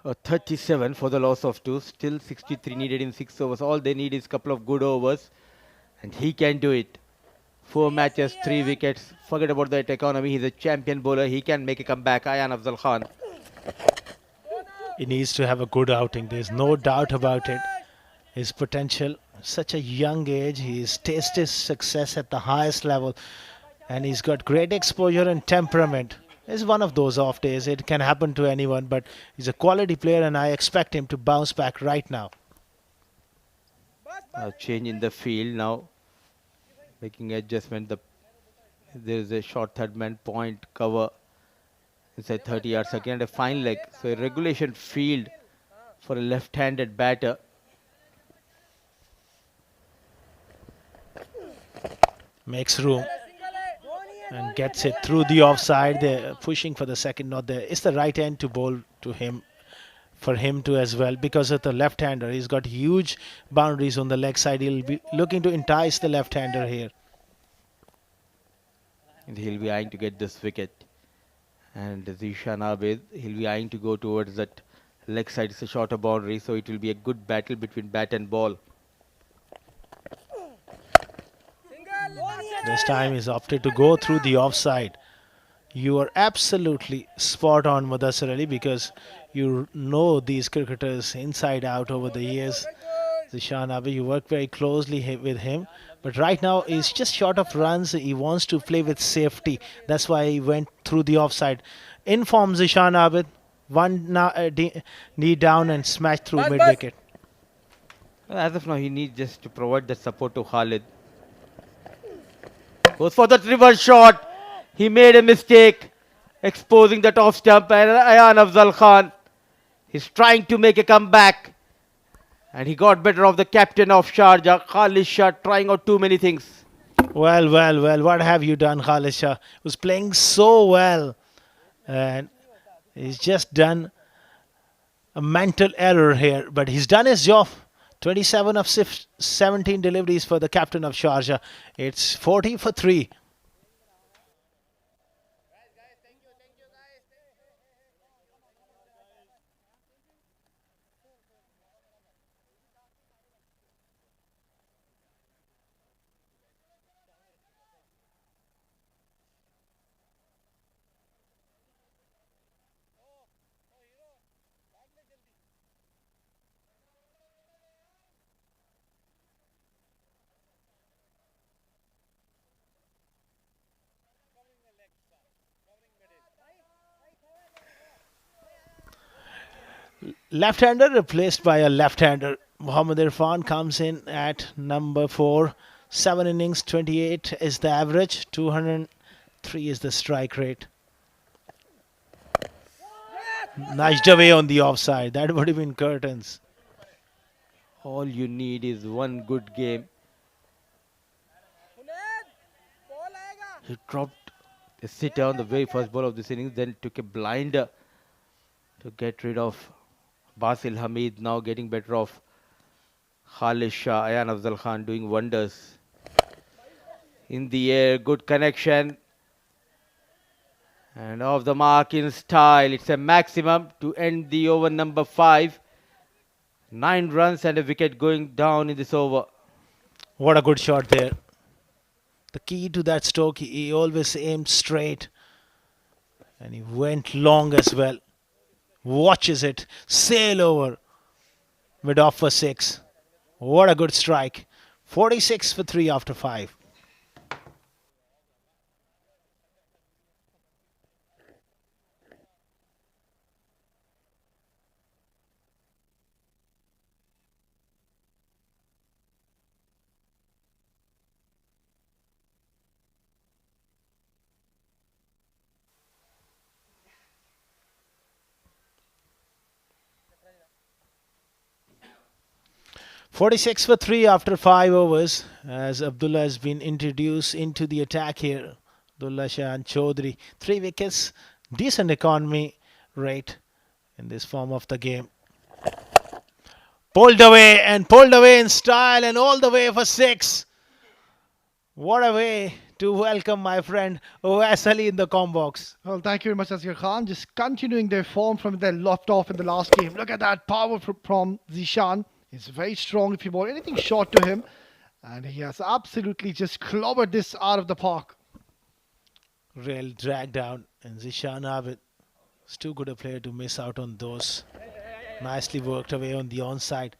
A 37 for the loss of 2. Still 63 needed in 6 overs. All they need is a couple of good overs. And he can do it. 4 matches, 3 wickets. Forget about that economy. He's a champion bowler. He can make a comeback. Ayan Afzal Khan. He needs to have a good outing. There's no doubt about it. His potential, such a young age. He's tasted success at the highest level. And he's got great exposure and temperament. It's one of those off days. It can happen to anyone, but he's a quality player and I expect him to bounce back right now. A change in the field now. Making adjustment. There is a short third man point cover inside 30 yards again. A fine leg. So a regulation field for a left-handed batter. Makes room and gets it through the offside. They're pushing for the second, not there. It's the right hand to bowl to him, for him to as well, because of the left-hander. He's got huge boundaries on the leg side. He'll be looking to entice the left-hander here. And he'll be eyeing to get this wicket. And Zishan Abid, he'll be eyeing to go towards that leg side. It's a shorter boundary, so it will be a good battle between bat and ball. This time he's opted to go through the offside. You are absolutely spot on, Mudassir Ali, because you know these cricketers inside out over the years. Zishan Abi, you work very closely with him. But right now he's just short of runs. He wants to play with safety. That's why he went through the offside. Inform Zishan Abid. One knee down and smash through mid-wicket. As of now, he needs just to provide that support to Khalid. Goes for that reverse shot. He made a mistake, exposing that off stump. And Ayan Afzal Khan, he's trying to make a comeback. And he got better of the captain of Sharjah, Khalid Shah, trying out too many things. Well, what have you done, Khalid Shah? Was playing so well. And he's just done a mental error here. But he's done his job. 27 of 17 deliveries for the captain of Sharjah. It's 40 for 3. Left-hander replaced by a left-hander. Mohammad Irfan comes in at number 4. 7 innings, 28 is the average. 203 is the strike rate. Nudged away on the offside. That would have been curtains. All you need is one good game. He dropped a sitter on the very first ball of this innings, then took a blinder to get rid of Basil Hamid, now getting better off Khalid Shah. Ayan Afzal Khan doing wonders. In the air, good connection. And off the mark in style. It's a maximum to end the over number 5. 9 runs and a wicket going down in this over. What a good shot there. The key to that stroke, he always aimed straight. And he went long as well. Watches it. Sail over. Mid off for 6. What a good strike. 46 for 3 after 5. "46 for 3 after 5 overs as Abdullah has been introduced into the attack here. Abdullah Shahan Chaudhary, 3 wickets, decent economy rate in this form of the game. Pulled away in style and all the way for 6. What a way to welcome my friend Owais Ali in the com box. Well, thank you very much, Asghar Khan. Just continuing their form from their left off in the last game. Look at that power from Zishan. He's very strong if you ball anything short to him. And he has absolutely just clobbered this out of the park. Real drag down, and Zishan Abid is too good a player to miss out on those. Nicely worked away on the onside.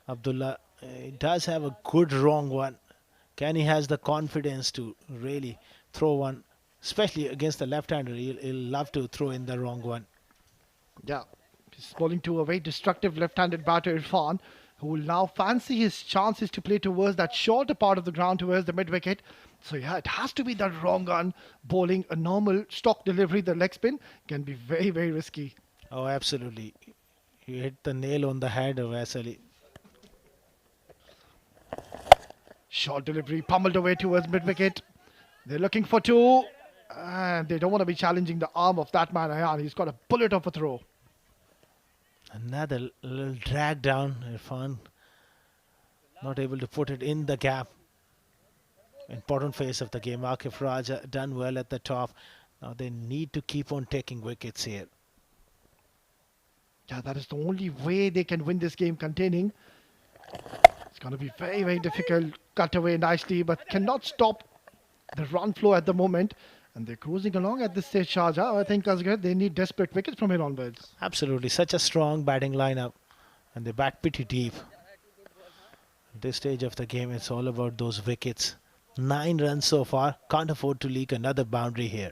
Abdullah does have a good wrong one. Kenny has the confidence to really throw one, especially against the left-hander. He'll love to throw in the wrong one. Yeah, he's bowling to a very destructive left-handed batter, Irfan, who will now fancy his chances to play towards that shorter part of the ground towards the mid-wicket. So yeah, it has to be that wrong one. Bowling a normal stock delivery, the leg spin, can be very, very risky. Oh, absolutely. You hit the nail on the head of Asali. Short delivery, pummeled away towards mid-wicket. They're looking for 2. And they don't want to be challenging the arm of that man, Ayan. He's got a bullet of a throw. Another little drag down. Irfan not able to put it in the gap. Important phase of the game. Akif Raja done well at the top. Now they need to keep on taking wickets here. Yeah, that is the only way they can win this game containing. It's going to be very, very difficult. Cut away nicely, but cannot stop the run flow at the moment. And they're cruising along at this stage, Sharjah. I think, Asghar, they need desperate wickets from here onwards. Absolutely. Such a strong batting lineup. And they bat pretty deep. At this stage of the game, it's all about those wickets. 9 runs so far. Can't afford to leak another boundary here.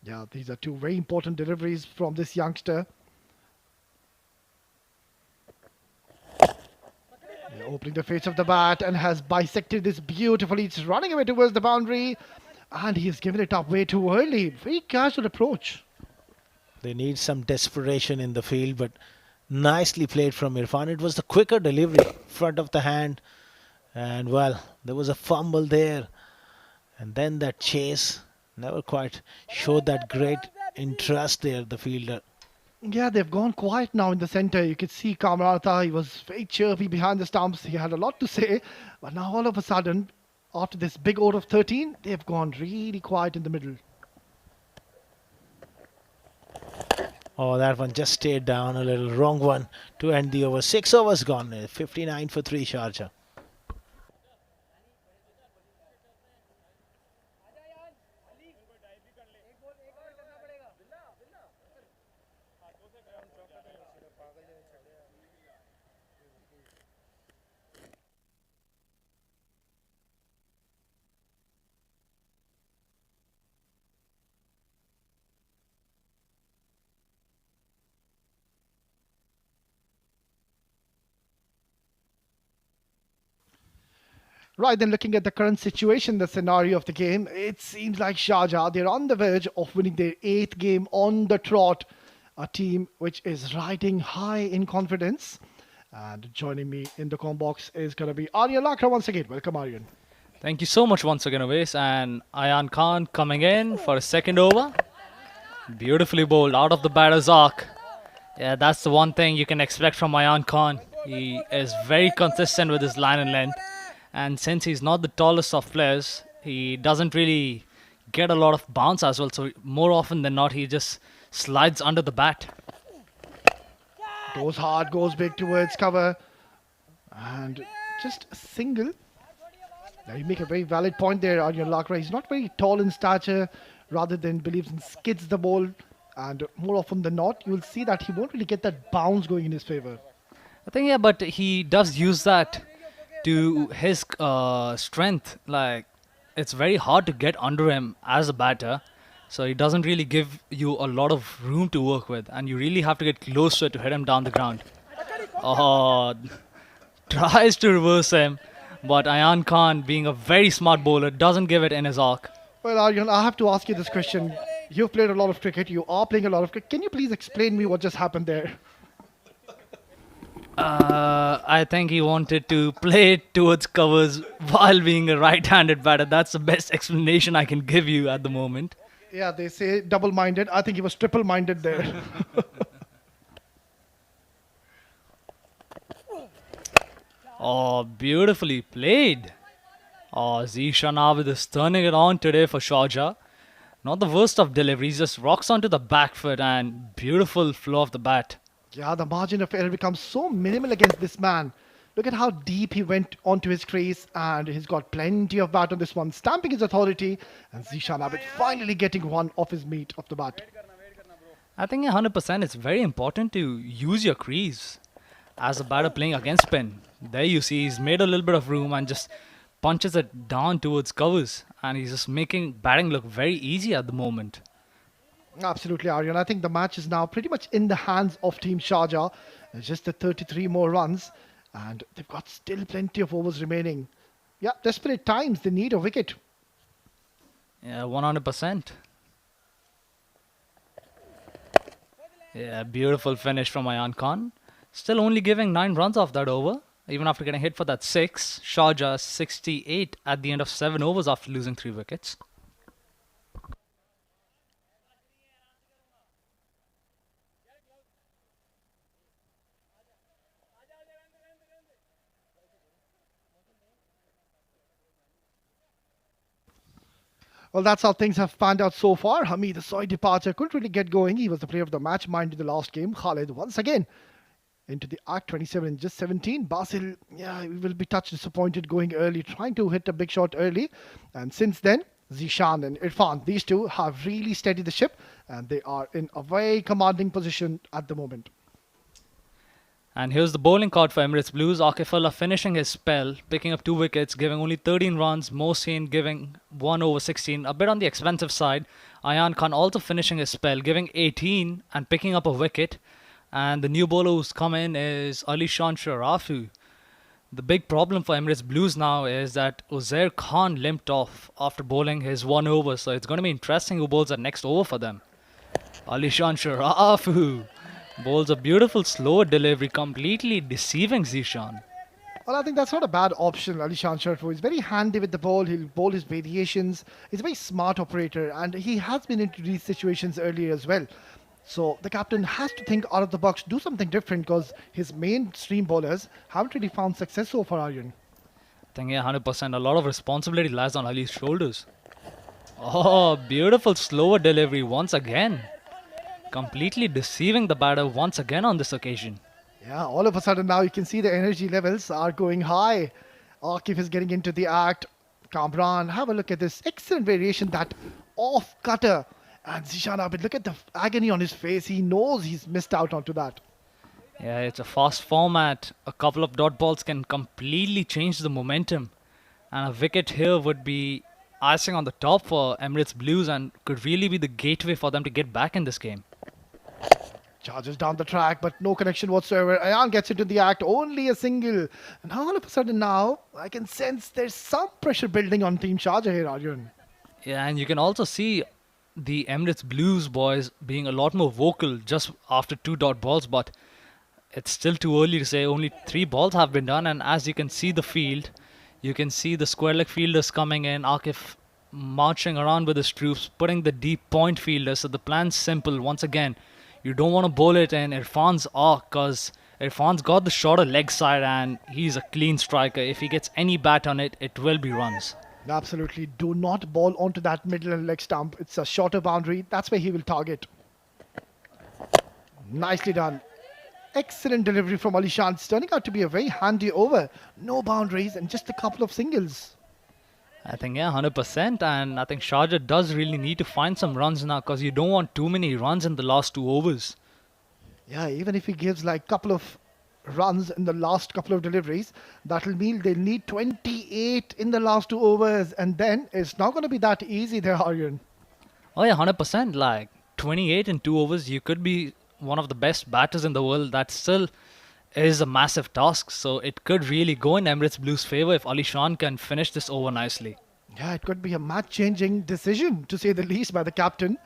Yeah, these are 2 very important deliveries from this youngster. Yeah, opening the face of the bat and has bisected this beautifully. It's running away towards the boundary. And he has given it up way too early. Very casual approach. They need some desperation in the field, but nicely played from Irfan. It was the quicker delivery, front of the hand. And well, there was a fumble there. And then that chase never quite showed that great interest there, the fielder. Yeah, they've gone quiet now in the centre. You could see Kamarata, he was very chirpy behind the stumps. He had a lot to say. But now all of a sudden, after this big over of 13, they've gone really quiet in the middle. Oh, that one just stayed down a little. Wrong one to end the over. 6 overs gone. 59 for 3 Sharjah. Right, then looking at the current situation, the scenario of the game, it seems like Sharjah, they're on the verge of winning their 8th game on the trot. A team which is riding high in confidence. And joining me in the com box is going to be Aryan Lakra once again. Welcome, Aryan. Thank you so much once again, Awais. And Ayan Khan coming in for a second over. Beautifully bowled out of the batter's arc. Yeah, that's the one thing you can expect from Ayan Khan. He is very consistent with his line and length. And since he's not the tallest of players, he doesn't really get a lot of bounce as well. So more often than not, he just slides under the bat. Goes hard, goes big towards cover. And just a single. Now you make a very valid point there, Aryan Lakra. He's not very tall in stature, rather than believes in skids the ball. And more often than not, you will see that he won't really get that bounce going in his favour. I think, yeah, but he does use that to his strength. Like, it's very hard to get under him as a batter. So he doesn't really give you a lot of room to work with. And you really have to get close to it to hit him down the ground. Oh, tries to reverse him. But Ayan Khan, being a very smart bowler, doesn't give it in his arc. Well, Aryan, I have to ask you this question. You've played a lot of cricket. You are playing a lot of cricket. Can you please explain me what just happened there? I think he wanted to play towards covers while being a right-handed batter. That's the best explanation I can give you at the moment. Yeah, they say double-minded. I think he was triple-minded there. Oh, beautifully played. Oh, Zishan Abid is turning it on today for Sharjah. Not the worst of deliveries, just rocks onto the back foot and beautiful flow of the bat. Yeah, the margin of error becomes so minimal against this man. Look at how deep he went onto his crease, and he's got plenty of bat on this one, stamping his authority, and Zishan Abid finally getting one off his meat of the bat. I think 100% it's very important to use your crease as a batter playing against spin. There you see he's made a little bit of room and just punches it down towards covers, and he's just making batting look very easy at the moment. Absolutely, Aryan. I think the match is now pretty much in the hands of Team Sharjah. There's just the 33 more runs, and they've got still plenty of overs remaining. Yeah, desperate times. They need a wicket. Yeah, 100%. Yeah, beautiful finish from Ayan Khan. Still only giving 9 runs off that over. Even after getting hit for that 6, Sharjah 68 at the end of 7 overs after losing 3 wickets. Well, that's how things have panned out so far. Hamid, the Soy departure, couldn't really get going. He was the player of the match, mind you, the last game. Khalid, once again, into the arc, 27 in just 17. Basil, yeah, he will be touch disappointed going early, trying to hit a big shot early. And since then, Zishan and Irfan, these two have really steadied the ship, and they are in a very commanding position at the moment. And here's the bowling card for Emirates Blues. Akifullah finishing his spell, picking up 2 wickets, giving only 13 runs. Mohsin giving 1 over 16, a bit on the expensive side. Ayan Khan also finishing his spell, giving 18 and picking up a wicket. And the new bowler who's come in is Alishan Sharafu. The big problem for Emirates Blues now is that Uzair Khan limped off after bowling his 1 over. So it's going to be interesting who bowls that next over for them. Alishan Sharafu bowls a beautiful slow delivery, completely deceiving Zishan. Well, I think that's not a bad option, Alishan Sharfu. He's very handy with the ball. He'll bowl his variations. He's a very smart operator, and he has been into these situations earlier as well. So the captain has to think out of the box, do something different because his mainstream bowlers haven't really found success so far, Aryan. I think, yeah, 100%. A lot of responsibility lies on Ali's shoulders. Oh, beautiful slower delivery once again. Completely deceiving the batter once again on this occasion. Yeah, all of a sudden now you can see the energy levels are going high. Akif is getting into the act. Kamran, have a look at this excellent variation, that off cutter. And Zishan Abid, look at the agony on his face. He knows he's missed out onto that. Yeah, it's a fast format. A couple of dot balls can completely change the momentum. And a wicket here would be icing on the top for Emirates Blues and could really be the gateway for them to get back in this game. Charges down the track, but no connection whatsoever. Ayan gets into the act, only a single. And all of a sudden now, I can sense there's some pressure building on Team Sharjah here, Arjun. Yeah, and you can also see the Emirates Blues boys being a lot more vocal just after 2 dot balls, but it's still too early to say. Only 3 balls have been done, and as you can see the field, you can see the square leg fielders coming in, Akif marching around with his troops, putting the deep point fielders. So the plan's simple once again. You don't want to bowl it in Irfan's arc because Irfan's got the shorter leg side and he's a clean striker. If he gets any bat on it, it will be runs. Absolutely. Do not bowl onto that middle leg stump. It's a shorter boundary. That's where he will target. Nicely done. Excellent delivery from Ali Shan. It's turning out to be a very handy over. No boundaries and just a couple of singles. I think, yeah, 100%. And I think Sharjah does really need to find some runs now because you don't want too many runs in the last 2 overs. Yeah, even if he gives like couple of runs in the last couple of deliveries, that'll mean they'll need 28 in the last 2 overs. And then it's not going to be that easy there, Aryan. Oh, yeah, 100%. Like 28 in 2 overs, you could be one of the best batters in the world. That still is a massive task, so it could really go in Emirates Blues' favour if Ali Shan can finish this over nicely. Yeah, it could be a match-changing decision, to say the least, by the captain.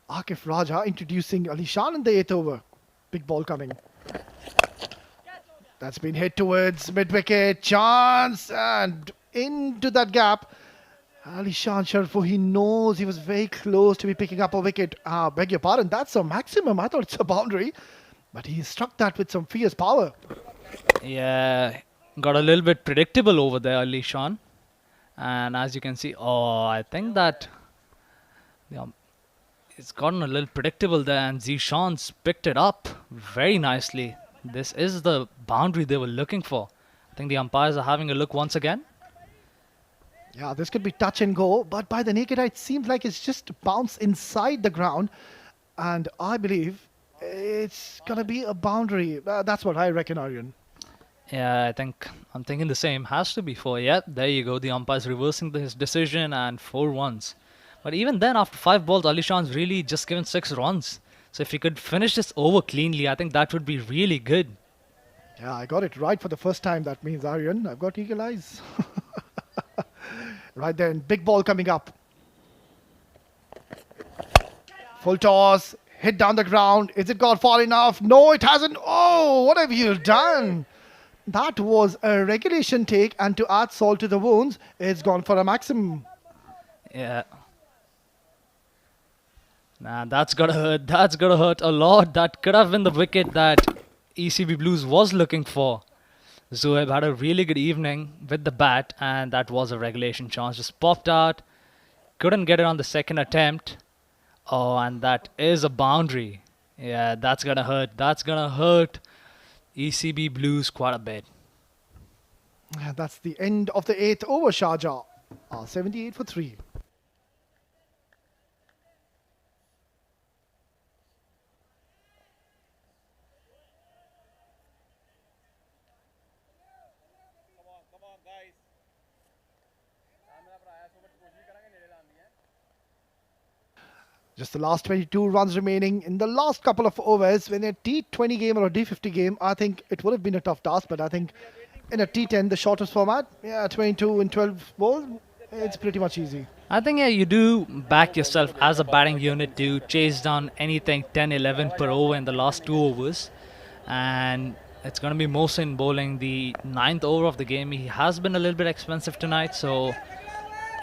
Akif Raja introducing Ali Shan in the 8th over. Big ball coming. That's been hit towards mid-wicket. Chance, and into that gap. Ali Shan Sharfu, he knows he was very close to be picking up a wicket. Beg your pardon, that's a maximum. I thought it's a boundary. But he struck that with some fierce power. Yeah, got a little bit predictable over there, Ali Shan. And as you can see, I think that it's gotten a little predictable there. And Zishan's picked it up very nicely. This is the boundary they were looking for. I think the umpires are having a look once again. Yeah, this could be touch and go. But by the naked eye, it seems like it's just bounced inside the ground. And I believe it's going to be a boundary. That's what I reckon, Aryan. Yeah, I'm thinking the same. Has to be 4. Yeah, there you go. The umpire's reversing his decision and 4 runs. But even then, after 5 balls, Ali Shan's really just given 6 runs. So if he could finish this over cleanly, I think that would be really good. Yeah, I got it right for the first time. That means, Aryan, I've got eagle eyes. Right then, big ball coming up. Full toss. Hit down the ground. Is it gone far enough? No, it hasn't. Oh, what have you done? That was a regulation take, and to add salt to the wounds, it's gone for a maximum. Yeah. Nah, that's gotta hurt. That's gotta hurt a lot. That could have been the wicket that ECB Blues was looking for. Zoeb had a really good evening with the bat, and that was a regulation chance. Just popped out. Couldn't get it on the second attempt. Oh, and that is a boundary. Yeah, that's gonna hurt. That's gonna hurt ECB Blues quite a bit. That's the end of the 8th over, Sharjah. 78 for 3. Just the last 22 runs remaining in the last couple of overs. When a T20 game or a D50 game, I think it would have been a tough task. But I think in a T10, the shortest format, 22 and 12 ball, it's pretty much easy. I think, yeah, you do back yourself as a batting unit to chase down anything 10, 11 per over in the last 2 overs. And it's going to be Mohsin bowling the 9th over of the game. He has been a little bit expensive tonight, so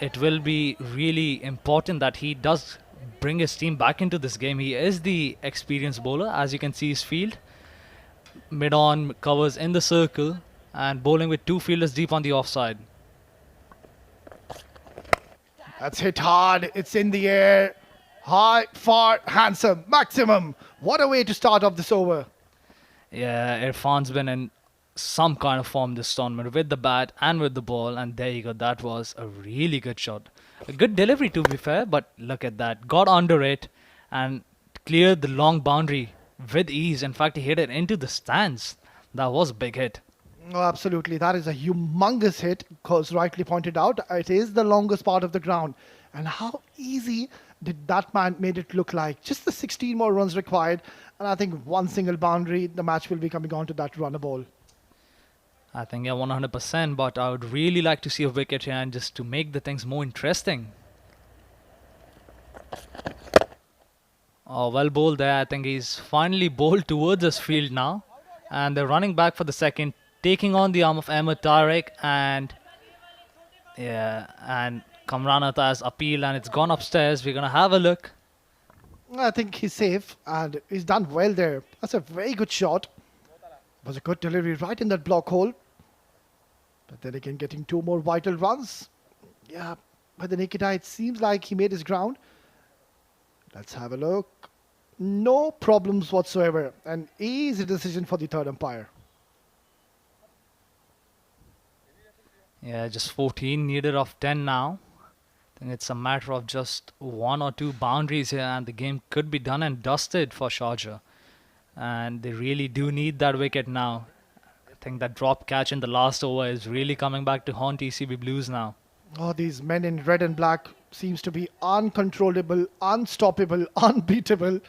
it will be really important that he does bring his team back into this game. He is the experienced bowler. As you can see his field, mid-on covers in the circle and bowling with 2 fielders deep on the offside. That's hit hard. It's in the air. High, far, handsome, maximum. What a way to start off this over. Yeah, Irfan's been in some kind of form this tournament with the bat and with the ball, and there you go. That was a really good shot. A good delivery to be fair, but look at that. Got under it and cleared the long boundary with ease. In fact, he hit it into the stands. That was a big hit. Oh, absolutely. That is a humongous hit, because rightly pointed out, it is the longest part of the ground. And how easy did that man made it look like? Just the 16 more runs required, and I think one single boundary, the match will be coming on to that runner ball. I think, yeah, 100%, but I would really like to see a wicket here and just to make the things more interesting. Oh, well bowled there. I think he's finally bowled towards his field now. And they're running back for the second, taking on the arm of Ahmed Tariq, and yeah, and Kamran Atta's appeal, and it's gone upstairs. We're going to have a look. I think he's safe, and he's done well there. That's a very good shot. Was a good delivery right in that block hole. But then again, getting 2 more vital runs. Yeah, by the naked eye, it seems like he made his ground. Let's have a look. No problems whatsoever. An easy decision for the third umpire. Yeah, just 14 needed of 10 now. I think it's a matter of just 1 or 2 boundaries here, and the game could be done and dusted for Sharjah. And they really do need that wicket now. I think that drop catch in the last over is really coming back to haunt ECB Blues now. Oh, these men in red and black seems to be uncontrollable, unstoppable, unbeatable.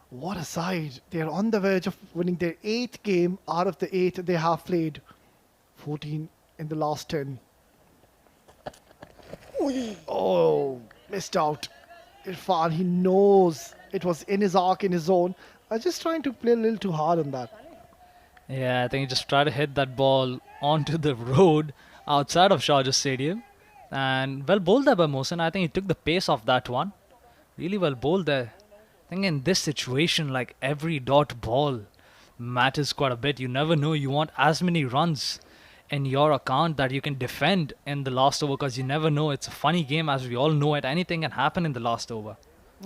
What a side. They're on the verge of winning their 8th game out of the 8 they have played. 14 in the last 10. Oh, missed out. Irfan, he knows it was in his arc, in his zone. I was just trying to play a little too hard on that. Yeah, I think he just tried to hit that ball onto the road outside of Sharjah Stadium. And well bowled there by Mohsin. I think he took the pace off that one. Really well bowled there. I think in this situation, like every dot ball matters quite a bit. You never know. You want as many runs in your account that you can defend in the last over, because you never know. It's a funny game, as we all know it. Anything can happen in the last over.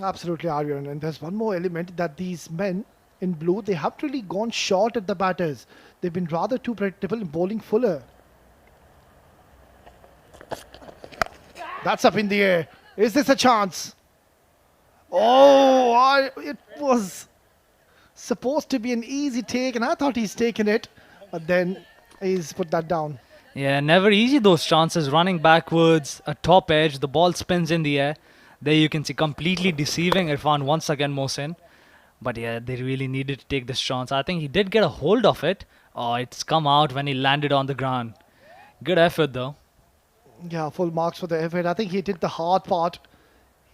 Absolutely, Aryan. And there's one more element, that these men in blue, they have really gone short at the batters. They've been rather too predictable in bowling fuller. That's up in the air. Is this a chance? Oh, it was supposed to be an easy take, and I thought he's taken it, but then he's put that down. Yeah, never easy those chances. Running backwards, a top edge, the ball spins in the air. There you can see completely deceiving Irfan once again, Mohsin. But yeah, they really needed to take this chance. I think he did get a hold of it. Oh, it's come out when he landed on the ground. Good effort though. Yeah, full marks for the effort. I think he did the hard part.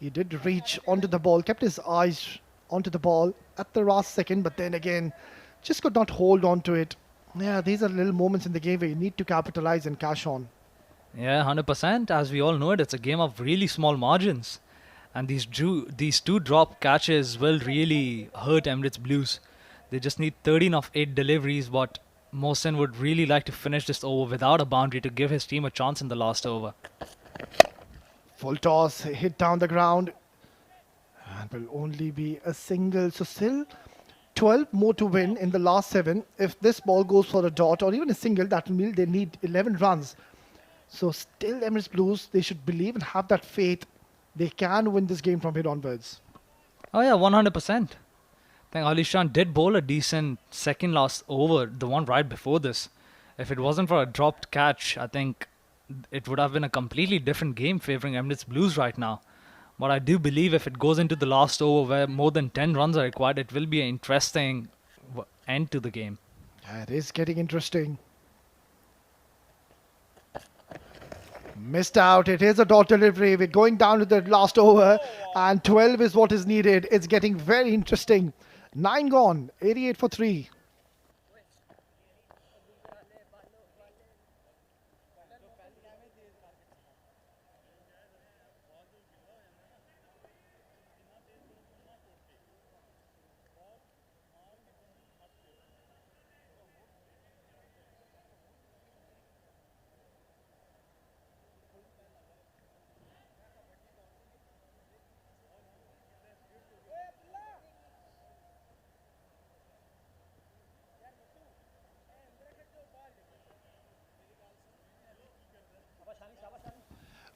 He did reach onto the ball, kept his eyes onto the ball at the last second, but then again, just could not hold on to it. Yeah, these are little moments in the game where you need to capitalize and cash on. Yeah, 100%. As we all know it, it's a game of really small margins. And these 2 drop catches will really hurt Emirates Blues. They just need 13 of 8 deliveries, but Mohsin would really like to finish this over without a boundary to give his team a chance in the last over. Full toss, hit down the ground, and will only be a single. So still 12 more to win in the last 7. If this ball goes for a dot or even a single, that will mean they need 11 runs. So still Emirates Blues, they should believe and have that faith. They can win this game from here onwards. Oh yeah, 100%. I think Ali Shan did bowl a decent second last over, the one right before this. If it wasn't for a dropped catch, I think it would have been a completely different game favoring Emirates Blues right now. But I do believe if it goes into the last over where more than 10 runs are required, it will be an interesting end to the game. Yeah, it is getting interesting. Missed out. It is a dot delivery. We're going down to the last over, and 12 is what is needed. It's getting very interesting. 9 gone. 88 for 3.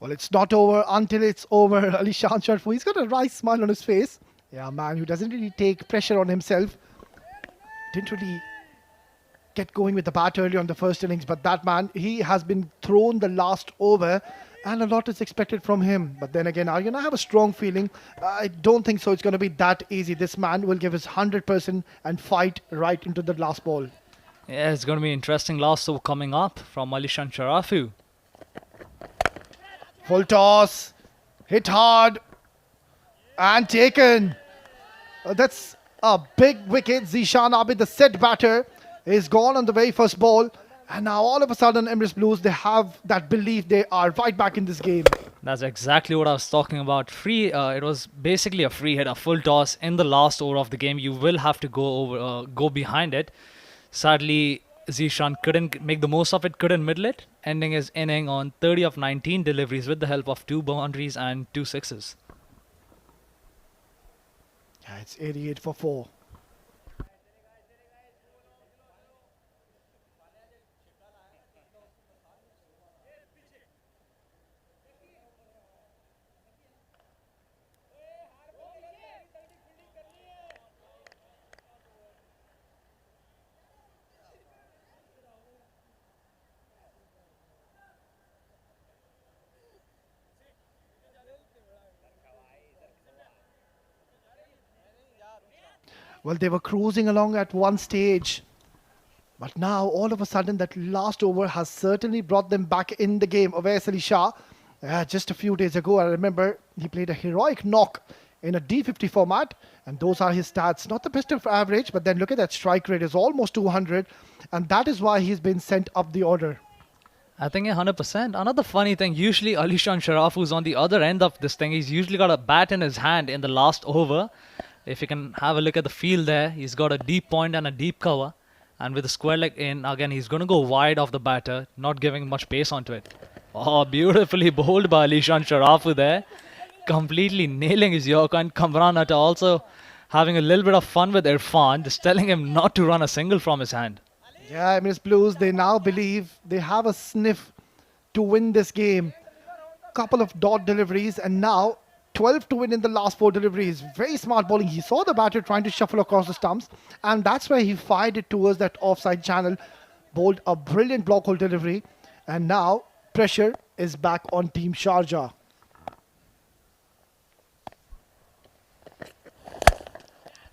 Well, it's not over until it's over. Alishan Sharfu, he's got a nice smile on his face. Yeah, man who doesn't really take pressure on himself. Didn't really get going with the bat early on the first innings, but that man, he has been thrown the last over and a lot is expected from him. But then again, I have a strong feeling. I don't think so it's going to be that easy. This man will give his 100% and fight right into the last ball. Yeah, it's going to be interesting last over coming up from Alishan Sharafu. Full toss, hit hard, and taken. That's a big wicket. Zishan Abid, the set batter, is gone on the very first ball. And now all of a sudden, Emirates Blues, they have that belief they are right back in this game. That's exactly what I was talking about. It was basically a free hit, a full toss in the last over of the game. You will have to go behind it. Sadly, Zishan couldn't make the most of it, couldn't middle it, ending his inning on 30 of 19 deliveries with the help of 2 boundaries and 2 sixes. Yeah, it's 88 for 4. Well, they were cruising along at one stage. But now, all of a sudden, that last over has certainly brought them back in the game. Awais Ali Shah, just a few days ago, I remember he played a heroic knock in a D50 format. And those are his stats. Not the best of average, but then look at that strike rate. It's almost 200. And that is why he's been sent up the order. I think 100%. Another funny thing, usually Alishan Sharafu's on the other end of this thing. He's usually got a bat in his hand in the last over. If you can have a look at the field there, he's got a deep point and a deep cover. And with the square leg in, again, he's going to go wide of the batter, not giving much pace onto it. Oh, beautifully bowled by Alishan Sharafu there. Completely nailing his Yorker, and Kamran Atta also having a little bit of fun with Irfan, just telling him not to run a single from his hand. Yeah, Emirates Blues, they now believe they have a sniff to win this game. Couple of dot deliveries and now 12 to win in the last 4 deliveries. Very smart bowling. He saw the batter trying to shuffle across the stumps and that's why he fired it towards that offside channel. Bowled a brilliant block hole delivery and now pressure is back on Team Sharjah.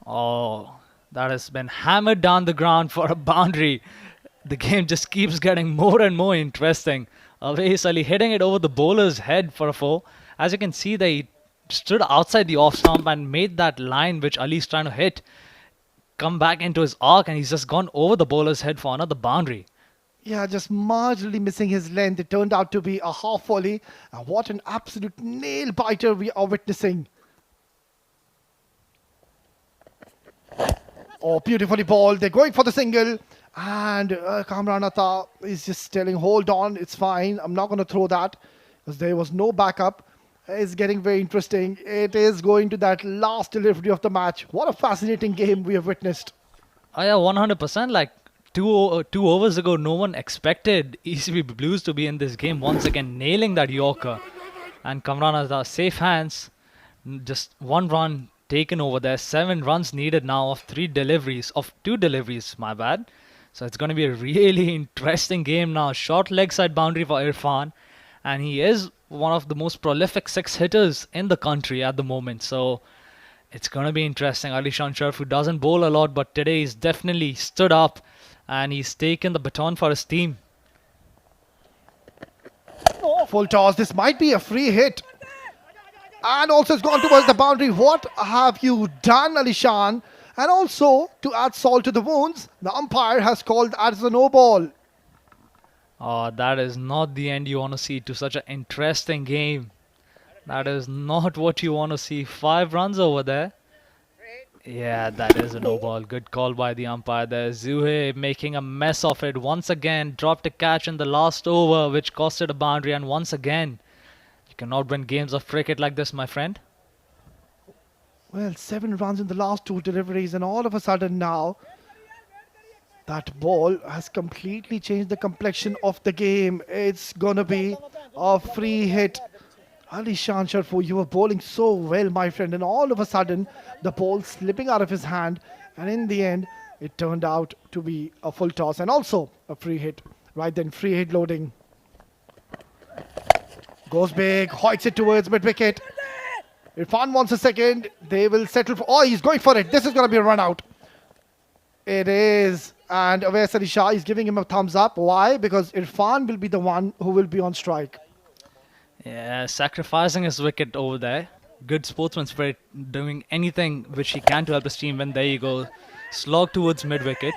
Oh, that has been hammered down the ground for a boundary. The game just keeps getting more and more interesting. Awais Ali hitting it over the bowler's head for a 4. As you can see, they stood outside the off stump and made that line which Ali's trying to hit come back into his arc, and he's just gone over the bowler's head for another boundary. Yeah, just marginally missing his length. It turned out to be a half volley. And what an absolute nail biter we are witnessing. Oh, beautifully bowled. They're going for the single. And Kamran Atta is just telling, hold on, it's fine. I'm not going to throw that because there was no backup. It's getting very interesting. It is going to that last delivery of the match. What a fascinating game we have witnessed. Oh yeah, 100%. Like two overs ago, no one expected ECB Blues to be in this game once again, nailing that Yorker. And Kamran Atta, safe hands. Just 1 run taken over there. 7 runs needed now of 2 deliveries, my bad. So it's going to be a really interesting game now. Short leg side boundary for Irfan. And he is one of the most prolific 6 hitters in the country at the moment. So it's going to be interesting. Alishan Sharfu doesn't bowl a lot, but today he's definitely stood up and he's taken the baton for his team. Oh, full toss. This might be a free hit. And also it's gone towards the boundary. What have you done, Alishan? And also, to add salt to the wounds, the umpire has called as a no ball. Oh, that is not the end you want to see to such an interesting game. That is not what you want to see. 5 runs over there. Yeah, that is a no ball. Good call by the umpire there. Zuhe making a mess of it. Once again, dropped a catch in the last over, which costed a boundary. And once again, you cannot win games of cricket like this, my friend. Well, 7 runs in the last 2 deliveries, and all of a sudden now, that ball has completely changed the complexion of the game. It's gonna be a free hit Alishan Sharfu, you were bowling so well, my friend, and all of a sudden the ball slipping out of his hand, and in the end it turned out to be a full toss and also a free hit. Right then, free hit loading. Goes big, hoiks it towards mid-wicket. Irfan wants a second. They will settle for... Oh, he's going for it. This is going to be a run out. It is. And Awais Ali Shah is giving him a thumbs up. Why? Because Irfan will be the one who will be on strike. Yeah, sacrificing his wicket over there. Good sportsman spirit, doing anything which he can to help his team. When there you go, slog towards mid-wicket.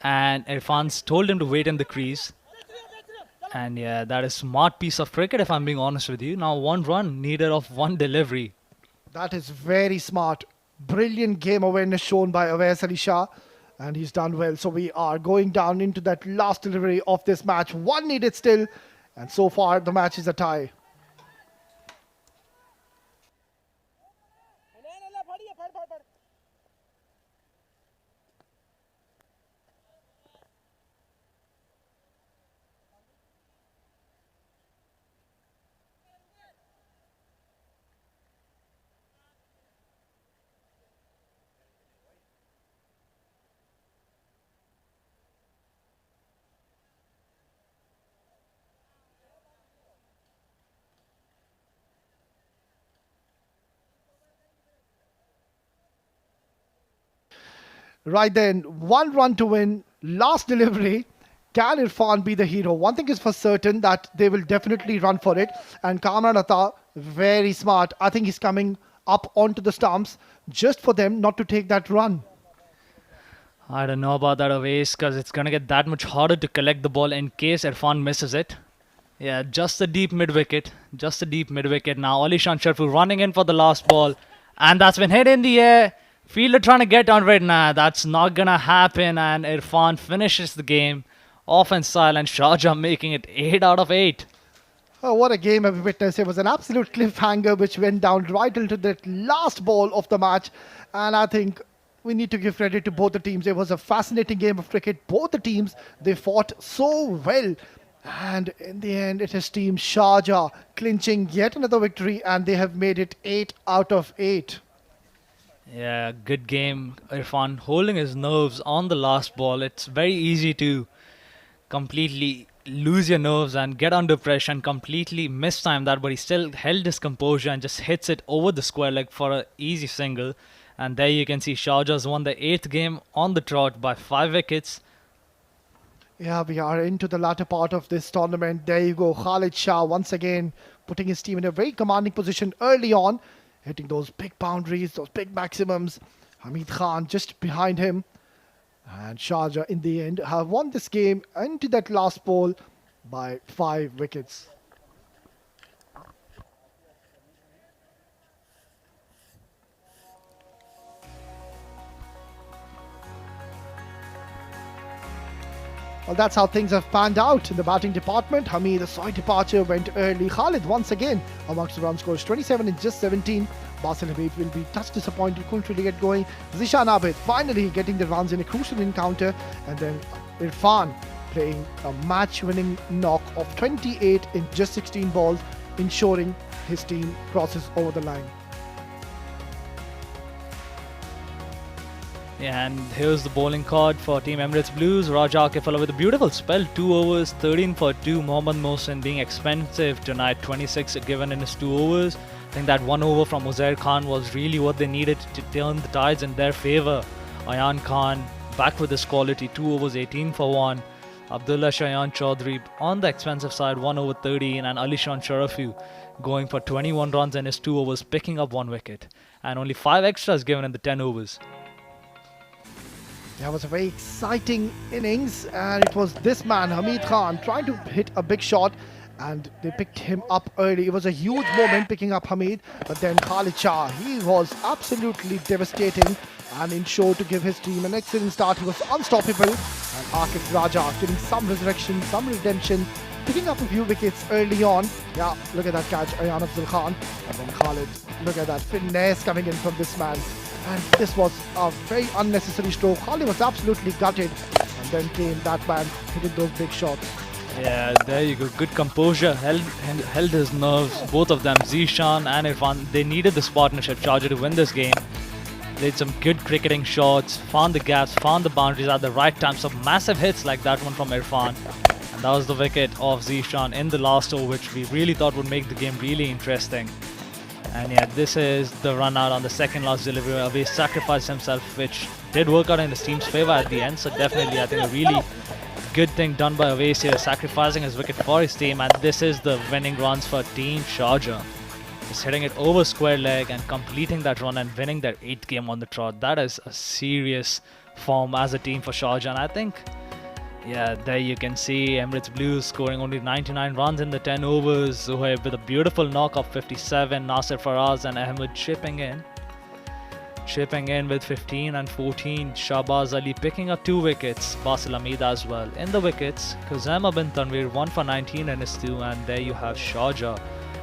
And Irfan's told him to wait in the crease. And yeah, that is smart piece of cricket if I'm being honest with you. Now 1 run needed of 1 delivery. That is very smart. Brilliant game awareness shown by Awais Ali Shah. And he's done well. So we are going down into that last delivery of this match. 1 needed still. And so far the match is a tie. Right then, 1 run to win, last delivery. Can Irfan be the hero? One thing is for certain that they will definitely run for it. And Kamran Atta, very smart. I think he's coming up onto the stumps just for them not to take that run. I don't know about that Awais because it's going to get that much harder to collect the ball in case Irfan misses it. Yeah, just a deep mid-wicket. Just a deep mid-wicket. Now Alishan Sharfu running in for the last ball. And that's been hit in the air. Fielder trying to get on it. Nah, that's not going to happen. And Irfan finishes the game. Offense silent. Sharjah making it 8 out of 8. Oh, what a game have we witnessed. It was an absolute cliffhanger which went down right into the last ball of the match. And I think we need to give credit to both the teams. It was a fascinating game of cricket. Both the teams, they fought so well. And in the end, it is Team Sharjah clinching yet another victory. And they have made it 8 out of 8. Yeah, good game. Irfan holding his nerves on the last ball. It's very easy to completely lose your nerves and get under pressure and completely mistime that, but he still held his composure and just hits it over the square leg for an easy single. And there you can see Sharjah's won the 8th game on the trot by 5 wickets. Yeah, we are into the latter part of this tournament. There you go, Khalid Shah once again putting his team in a very commanding position early on, hitting those big boundaries, those big maximums. Hamid Khan just behind him. And Sharjah in the end have won this game into that last ball by 5 wickets. Well, that's how things have panned out in the batting department. Hamid, a side departure, went early. Khalid once again amongst the run scores, 27 in just 17. Basil Hamid will be touch disappointed, couldn't really get going. Zishan Abid finally getting the runs in a crucial encounter. And then Irfan playing a match-winning knock of 28 in just 16 balls, ensuring his team crosses over the line. Yeah, and here's the bowling card for Team Emirates Blues. Raja Akifullah with a beautiful spell, 2 overs, 13 for 2. Mohammad Mohsin being expensive tonight, 26 given in his 2 overs. I think that 1 over from Uzair Khan was really what they needed to turn the tides in their favour. Ayan Khan back with his quality, 2 overs, 18 for 1. Abdullah Shayan Chaudhry on the expensive side, 1 over 13. And Alishan Sharafu going for 21 runs in his 2 overs, picking up 1 wicket. And only 5 extras given in the 10 overs. That was a very exciting innings, and it was this man, Hamid Khan, trying to hit a big shot, and they picked him up early. It was a huge moment picking up Hamid, but then Khalid Shah, he was absolutely devastating and ensured to give his team an excellent start. He was unstoppable, and Akif Raja getting some resurrection, some redemption, picking up a few wickets early on. Yeah, look at that catch, Ayan Afzal Khan, and then Khalid, look at that finesse coming in from this man. And this was a very unnecessary stroke. Khalid was absolutely gutted. And then came that man hitting those big shots. Yeah, there you go. Good composure. Held his nerves. Both of them, Zishan and Irfan. They needed this partnership, Sharjah, to win this game. Played some good cricketing shots, found the gaps, found the boundaries at the right time. Some massive hits like that one from Irfan. And that was the wicket of Zishan in the last over, which we really thought would make the game really interesting. And yeah, this is the run out on the second last delivery. Away sacrificed himself, which did work out in his team's favour at the end. So definitely, I think a really good thing done by Awais here, sacrificing his wicket for his team. And this is the winning runs for Team Sharjah. Just hitting it over square leg and completing that run and winning their 8th game on the trot. That is a serious form as a team for Sharjah. And I think, yeah, there you can see Emirates Blues scoring only 99 runs in the 10 overs. Zuhaib with a beautiful knock of 57. Nasir Faraz and Ahmed chipping in. Chipping in with 15 and 14. Shahbaz Ali picking up 2 wickets. Basil Hamid as well. In the wickets, Khuzaima bin Tanveer 1 for 19 in his 2. And there you have Sharjah.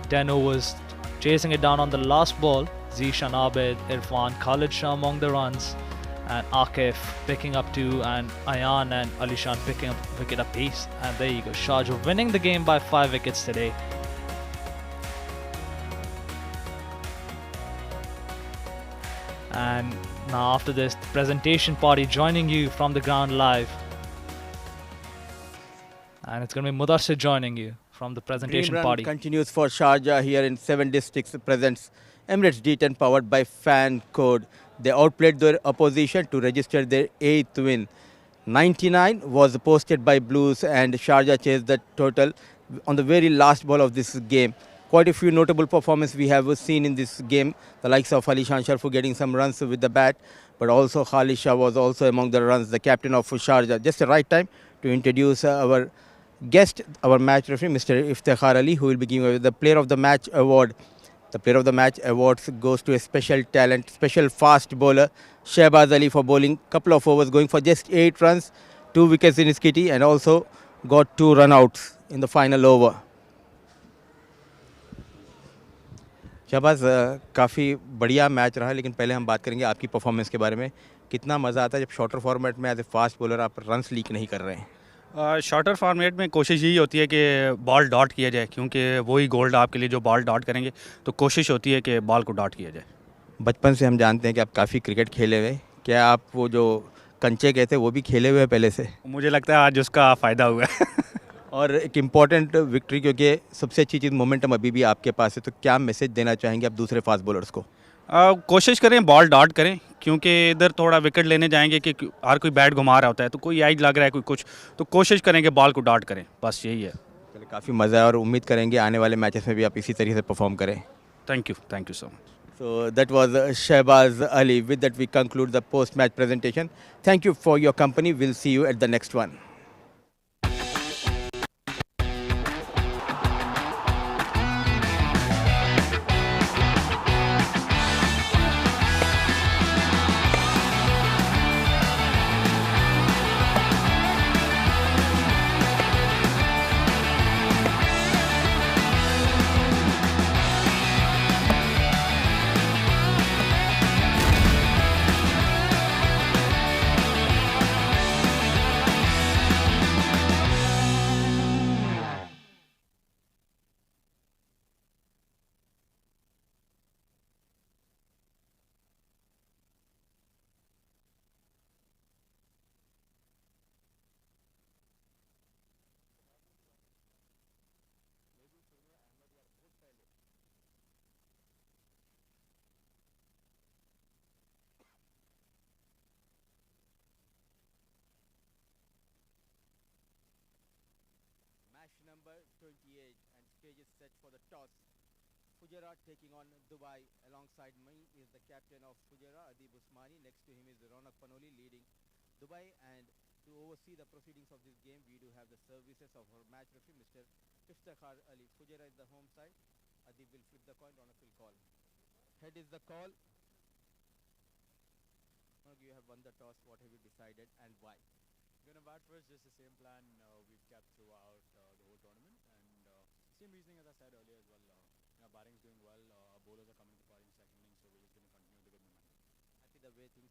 10 overs. Chasing it down on the last ball. Zishan Abid, Irfan, Khalid Shah among the runs. And Akif picking up 2. And Ayan and Alishan picking up wicket apiece. And there you go. Sharjah winning the game by 5 wickets today. And now after this, the presentation party joining you from the ground live. And it's going to be Mudassir joining you from the presentation Dream run party. continues for Sharjah here in 7 districts. Presents Emirates D10 powered by Fan Code. They outplayed their opposition to register their 8th win. 99 was posted by Blues and Sharjah chased the total on the very last ball of this game. Quite a few notable performances we have seen in this game. The likes of Alishan Sharfu getting some runs with the bat, but also Khalid Shah was also among the runs, the captain of Sharjah. Just the right time to introduce our guest, our match referee, Mr. Iftikhar Ali, who will be giving away the Player of the Match award. The Player of the Match award goes to a special talent, special fast bowler, Shahbaz Ali, for bowling couple of overs, going for just 8 runs, 2 wickets in his kitty, and also got 2 run-outs in the final over. Shahbaz काफ़ी बढ़िया match रहा, लेकिन पहले हम बात करेंगे आपकी performance के बारे में. कितना मज़ा आता है जब शॉर्टर फॉर्मेट में एज ए फास्ट बॉलर आप रन्स लीक नहीं कर रहे हैं? शॉर्टर फॉर्मेट में कोशिश यही होती है कि बॉल डॉट किया जाए, क्योंकि वही गोल्ड आपके लिए जो बॉल डॉट करेंगे, तो कोशिश होती है कि बॉल को डॉट किया जाए. बचपन से हम जानते हैं कि आप काफ़ी क्रिकेट खेले हुए. क्या आप वो जो कंचे कहते हैं वो भी खेले हुए हैं पहले से? मुझे लगता है आज उसका फ़ायदा हुआ है. और एक इम्पॉर्टेंट विक्ट्री, क्योंकि सबसे अच्छी चीज़ मोमेंटम अभी भी आपके पास है, तो क्या मैसेज देना चाहेंगे आप दूसरे फास्ट बॉलर्स को? कोशिश करें बॉल डॉट करें, क्योंकि इधर थोड़ा विकेट लेने जाएंगे कि हर कोई बैट घुमा रहा होता है, तो कोई एज लग रहा है कोई कुछ, तो कोशिश करें कि बॉल को डॉट करें, बस यही है. चलिए, काफ़ी मज़ा है और उम्मीद करेंगे आने वाले मैचेस में भी आप इसी तरीके से परफॉर्म करें. Thank you so much. So that was Shahbaz Ali. With that we conclude the post-match presentation. Thank you for your company. We'll see you at the next one. Number 28 and stage is set for the toss. Fujairah taking on Dubai. Alongside me is the captain of Fujairah, Adib Usmani. Next to him is Ronak Panoli leading Dubai. And to oversee the proceedings of this game, we do have the services of our match referee, Mr. Iftikhar Ali. Fujairah is the home side. Adib will flip the coin. Ronak will call. Head is the call. Ronak, you have won the toss. What have you decided and why? We're going to bat first, just the same plan we've kept throughout the whole tournament, and same reasoning as I said earlier as well. Our batting's doing well, our bowlers are coming to the party in second innings, so we're just going to continue with the good momentum. Happy the way things